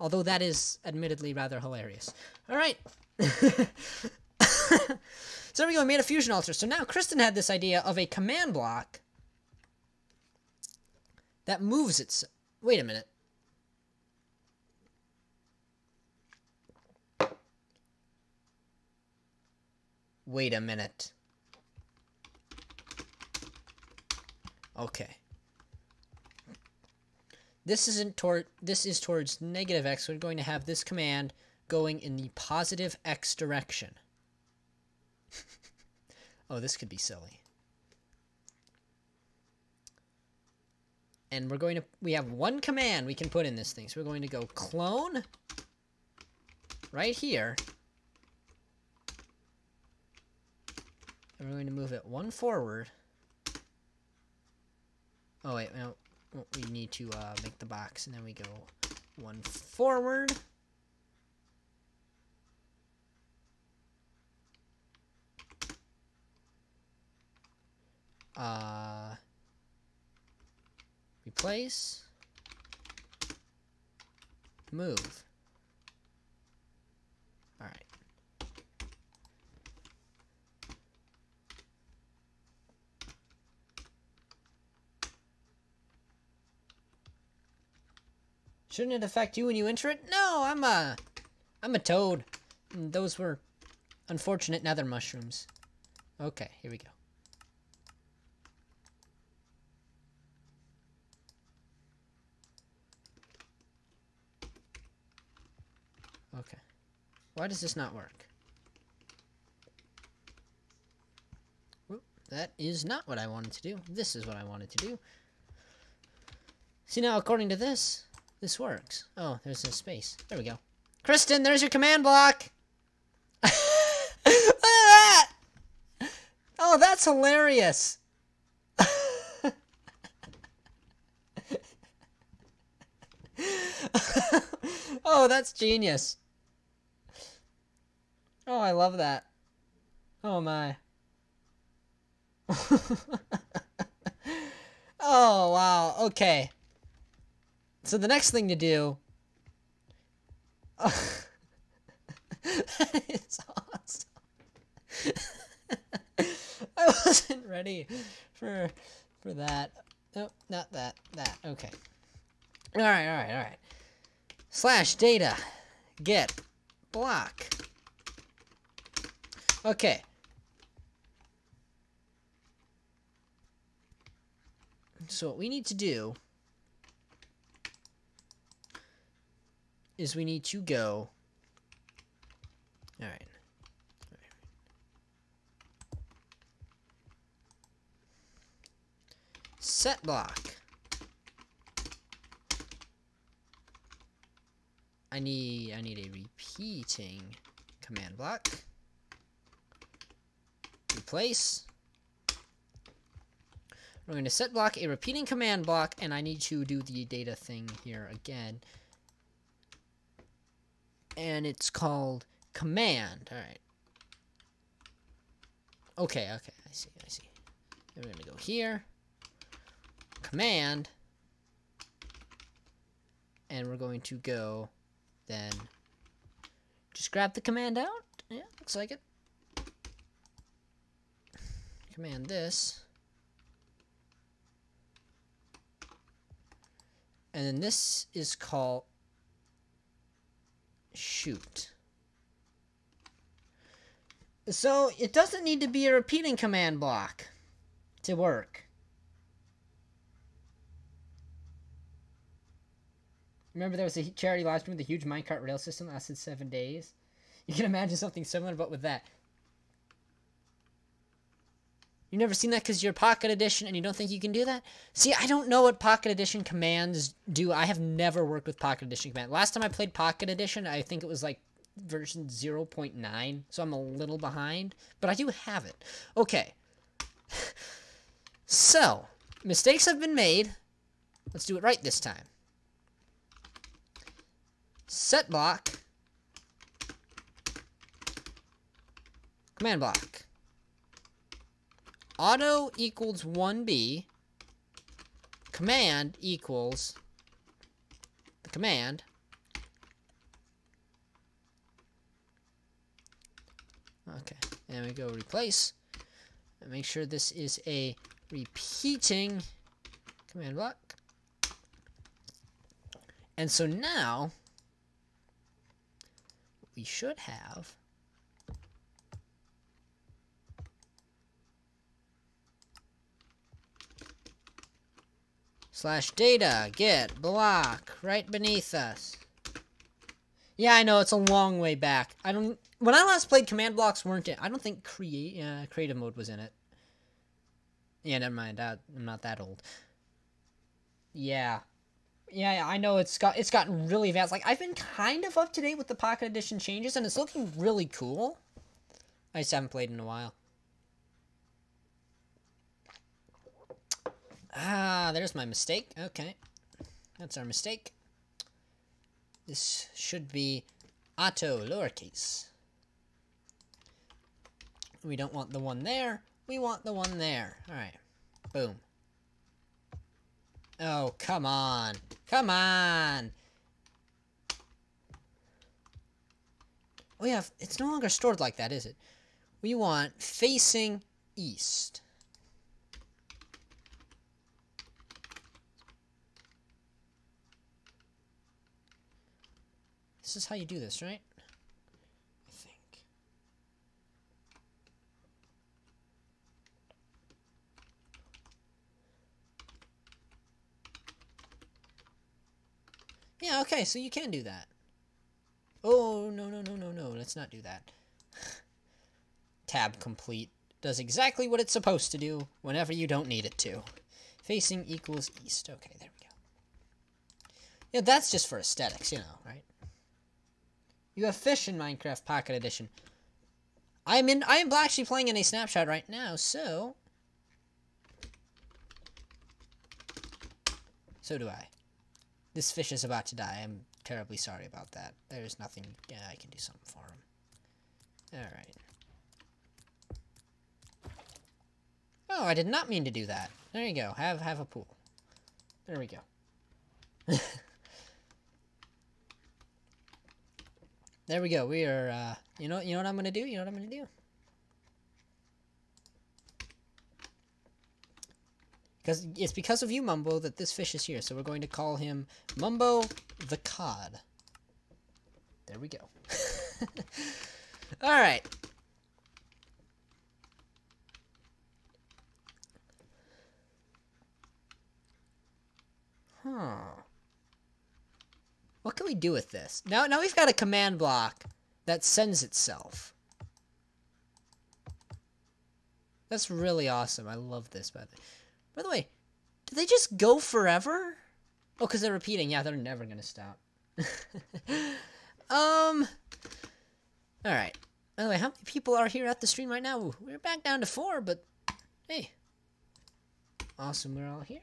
Although that is admittedly rather hilarious. Alright. So there we go, we made a fusion altar. So now Kristen had this idea of a command block that moves itself. Wait a minute. Wait a minute. Okay. This is towards negative x, so we're going to have this command going in the positive x direction. Oh, this could be silly. And we have 1 command we can put in this thing. So we're going to go clone right here. And we're going to move it 1 forward. Oh, wait, no. We need to make the box, and then we go 1 forward. Replace. Move. All right. Shouldn't it affect you when you enter it? No, I'm a toad. And those were unfortunate nether mushrooms. Okay, here we go. Okay. Why does this not work? Whoop, that is not what I wanted to do. This is what I wanted to do. See, now, according to this works. Oh, there's a space. There we go. Kristen, there's your command block! Look at that! Oh, that's hilarious! Oh, that's genius. Oh, I love that. Oh, my. Oh, wow. Okay. So the next thing to do... That is awesome. I wasn't ready for that. Nope, not that. That. Okay. Alright. Slash data. Get. Block. Okay. So what we need to do is we need to go... Alright. Set block. I need a repeating command block. replace. We're going to set block a repeating command block, and I need to do the data thing here again. And it's called command. All right. Okay, I see. And we're going to go here. Command. And we're going to go, then, just grab the command out. Yeah, looks like it. Command this. And then this is called shoot. So it doesn't need to be a repeating command block to work. Remember there was a charity live stream with a huge minecart rail system that lasted 7 days? You can imagine something similar, but with that. You've never seen that because you're Pocket Edition and you don't think you can do that? See, I don't know what Pocket Edition commands do. I have never worked with Pocket Edition command. Last time I played Pocket Edition, I think it was like version 0.9, so I'm a little behind, but I do have it. Okay. So, mistakes have been made. Let's do it right this time. Set block. Command block. Auto equals 1B. Command equals the command. Okay, and we go replace. And make sure this is a repeating command block. And so now we should have /data get block right beneath us. Yeah, I know it's a long way back. When I last played, command blocks weren't in. I don't think creative mode was in it. Yeah, never mind. I'm not that old. Yeah. Yeah, I know it's gotten really advanced. Like, I've been kind of up to date with the Pocket Edition changes, and it's looking really cool. I just haven't played in a while. Ah, there's my mistake. Okay. That's our mistake. This should be auto lowercase. We don't want the one there. We want the one there. Alright. Boom. Oh, come on. Come on. Oh yeah, it's no longer stored like that, is it? We want facing east. This is how you do this, right? I think. Yeah, okay, so you can do that. Oh, no, let's not do that. Tab complete. Does exactly what it's supposed to do whenever you don't need it to. Facing equals east. Okay, there we go. Yeah, that's just for aesthetics, you know, right? You have fish in Minecraft Pocket Edition. I am actually playing in a snapshot right now, so do I. This fish is about to die. I'm terribly sorry about that. There's nothing. Yeah, I can do something for him. All right. Oh, I did not mean to do that. There you go. Have a pool. There we go. There we go. We are, you know what I'm going to do? You know what I'm going to do? It's because of you, Mumbo, that this fish is here. So we're going to call him Mumbo the Cod. There we go. All right. Huh. What can we do with this? Now we've got a command block that sends itself. That's really awesome. I love this. By the way, do they just go forever? Oh, because they're repeating. Yeah, they're never going to stop. Alright. By the way, how many people are here at the stream right now? We're back down to 4, but hey. Awesome, we're all here.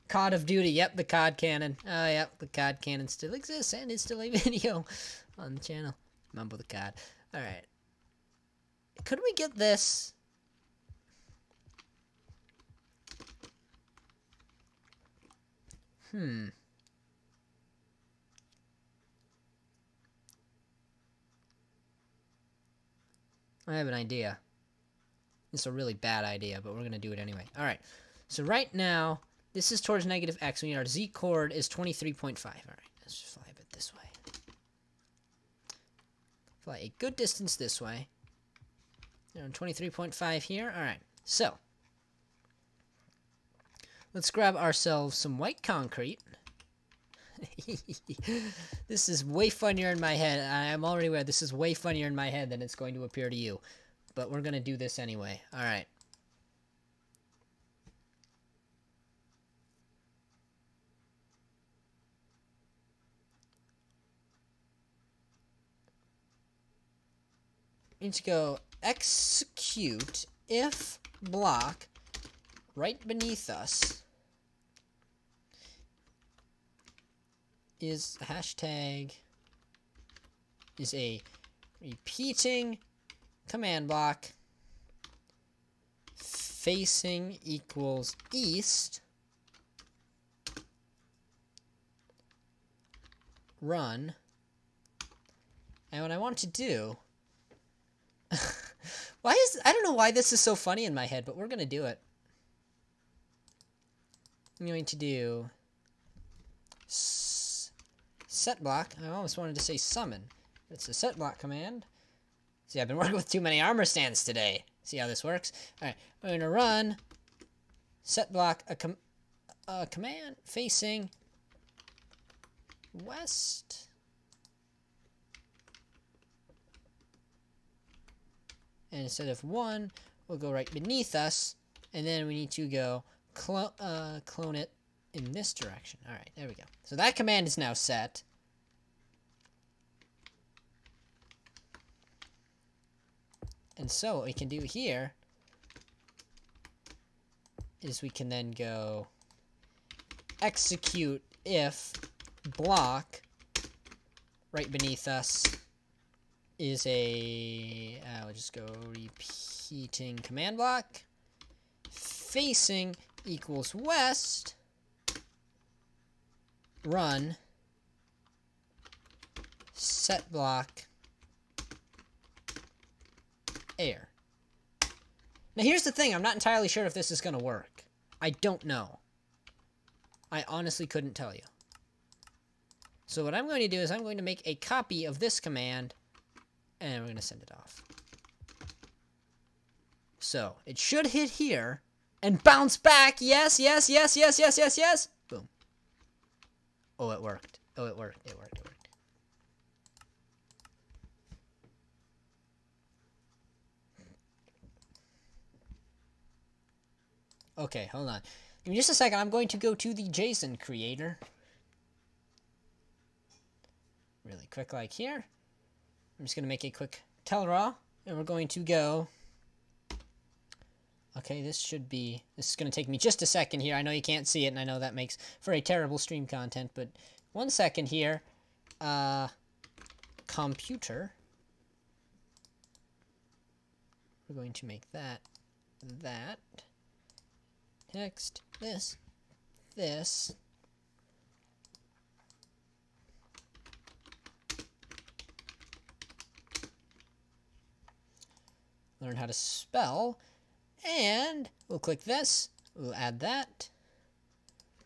COD of Duty, yep, the COD cannon. Oh, yep, the COD cannon still exists and is still a video on the channel. Mumble the COD. Alright. Could we get this? I have an idea. It's a really bad idea, but we're going to do it anyway. Alright, so right now, this is towards negative x. We need our z chord is 23.5. Alright, let's just fly a bit this way. Fly a good distance this way. 23.5 here. Alright, so. Let's grab ourselves some white concrete. This is way funnier in my head. I'm already aware this is way funnier in my head than it's going to appear to you. But we're going to do this anyway. Alright. We need to go execute if block right beneath us is hashtag is a repeating command block facing equals east run, and what I want to do I don't know why this is so funny in my head, but we're gonna do it. I'm going to do set block. I almost wanted to say summon. It's a set block command. See, I've been working with too many armor stands today. See how this works? Alright, we're going to run set block a command facing west. And instead of 1, we'll go right beneath us. And then we need to go clone it in this direction. Alright, there we go. So that command is now set. And so what we can do here is we can then go execute if block right beneath us is a, we'll just go repeating command block facing equals west run set block air. Now here's the thing, I'm not entirely sure if this is going to work. I don't know. I honestly couldn't tell you. So what I'm going to do is I'm going to make a copy of this command and we're going to send it off. So it should hit here and bounce back. Yes, yes, yes, yes, yes, yes, yes. Boom. Oh, it worked. Oh, it worked. It worked. It worked. Okay, hold on. In just a second, I'm going to go to the JSON creator. Really quick like here. I'm just going to make a quick telraw, and we're going to go... Okay, this is going to take me just a second here. I know you can't see it, and I know that makes for a terrible stream content, but 1 second here. Computer. We're going to make that. Text, this. Learn how to spell. And we'll click this. We'll add that.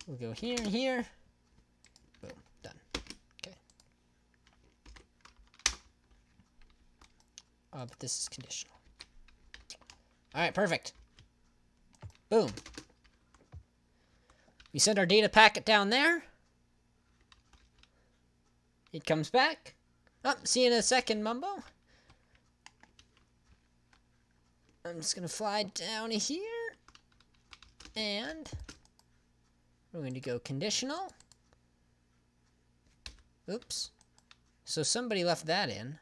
We'll go here and here. Boom. Done. Okay. But this is conditional. Alright, perfect. Boom. We send our data packet down there. It comes back. Oh, see you in a second, Mumbo. I'm just going to fly down here. And we're going to go conditional. Oops. So somebody left that in.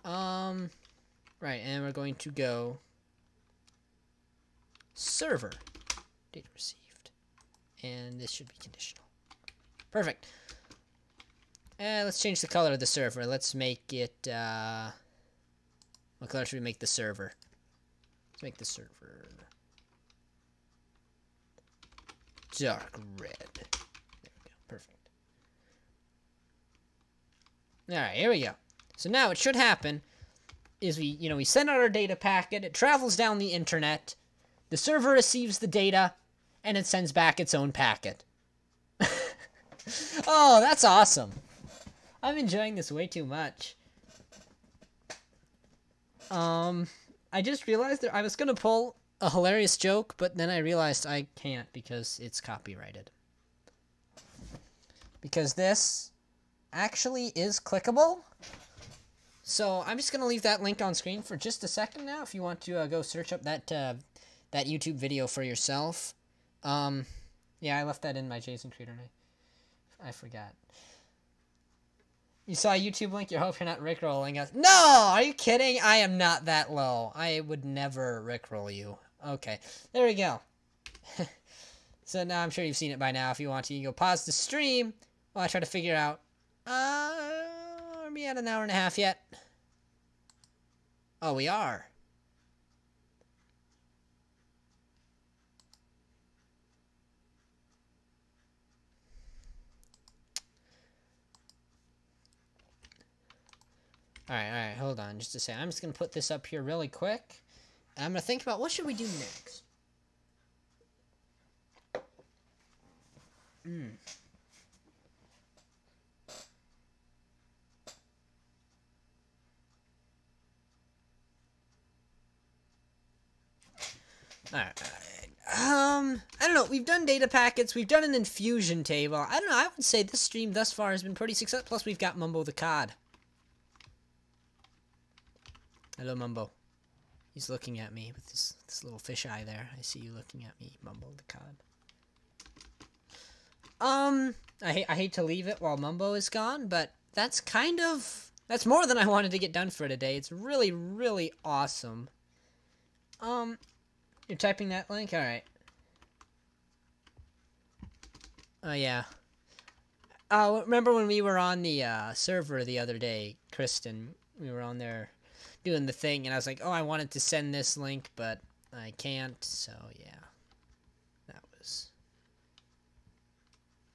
Right, and we're going to go server, data received, and this should be conditional. Perfect. And let's change the color of the server. Let's make it, what color should we make the server? Let's make the server dark red. There we go. Perfect. Alright, here we go. So now what should happen is we send out our data packet, it travels down the internet, the server receives the data, and it sends back its own packet. Oh, that's awesome. I'm enjoying this way too much. I just realized that I was gonna pull a hilarious joke, but then I realized I can't because it's copyrighted. Because this actually is clickable. So I'm just gonna leave that link on screen for just a second now. If you want to go search up that YouTube video for yourself. Yeah, I left that in my JSON creator and I forgot. You saw a YouTube link? You hope you're not rickrolling us. No! Are you kidding? I am not that low. I would never rickroll you. Okay, there we go. So now I'm sure you've seen it by now. If you want to, you can go pause the stream while I try to figure out. Are we at an hour and a half yet? Oh, we are. Alright, hold on just a second. I'm just going to put this up here really quick. And I'm going to think about what should we do next. Alright. I don't know. We've done data packets. We've done an infusion table. I don't know. I would say this stream thus far has been pretty successful. Plus, we've got Mumbo the Cod. Hello, Mumbo. He's looking at me with this little fish eye there. I see you looking at me, Mumbo the Cod. I hate to leave it while Mumbo is gone, but that's more than I wanted to get done for today. It's really, really awesome. You're typing that link? Alright. Oh, yeah. Remember when we were on the server the other day, Kristen? We were on there doing the thing, and I was like, oh, I wanted to send this link, but I can't, so yeah. That was...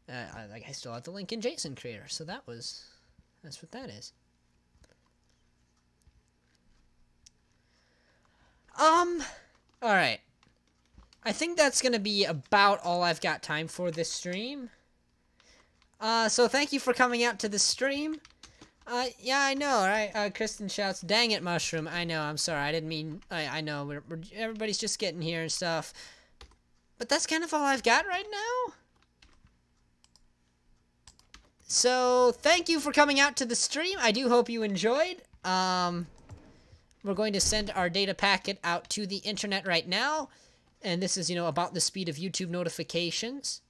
I still have the link in JSON Creator, so that's what that is. Alright. I think that's gonna be about all I've got time for this stream. So thank you for coming out to the stream. Yeah, I know, right? Kristen shouts, dang it, Mushroom. I know, I'm sorry, I didn't mean... I know, everybody's just getting here and stuff. But that's kind of all I've got right now. So, thank you for coming out to the stream. I do hope you enjoyed. We're going to send our data packet out to the internet right now. And this is, about the speed of YouTube notifications.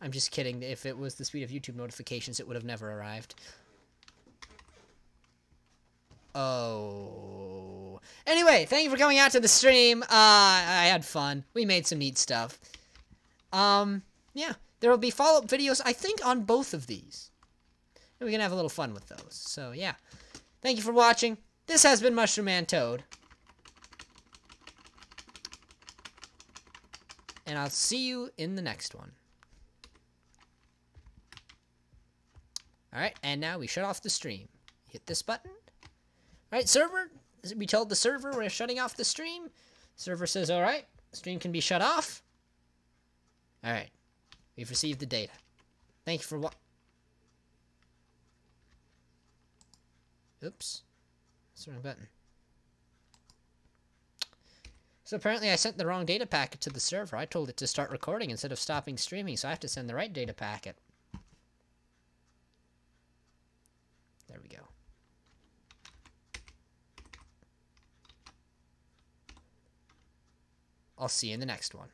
I'm just kidding. If it was the speed of YouTube notifications, it would have never arrived. Oh. Anyway, thank you for coming out to the stream. I had fun. We made some neat stuff. Yeah. There will be follow-up videos, I think, on both of these. And we can have a little fun with those. So, yeah. Thank you for watching. This has been Mushroom Man Toad. And I'll see you in the next one. Alright, and now we shut off the stream. Hit this button. Alright, server. We told the server we're shutting off the stream. Server says, alright, stream can be shut off. Alright. We've received the data. Thank you for Oops. That's the wrong button. So apparently I sent the wrong data packet to the server. I told it to start recording instead of stopping streaming, so I have to send the right data packet. There we go. I'll see you in the next one.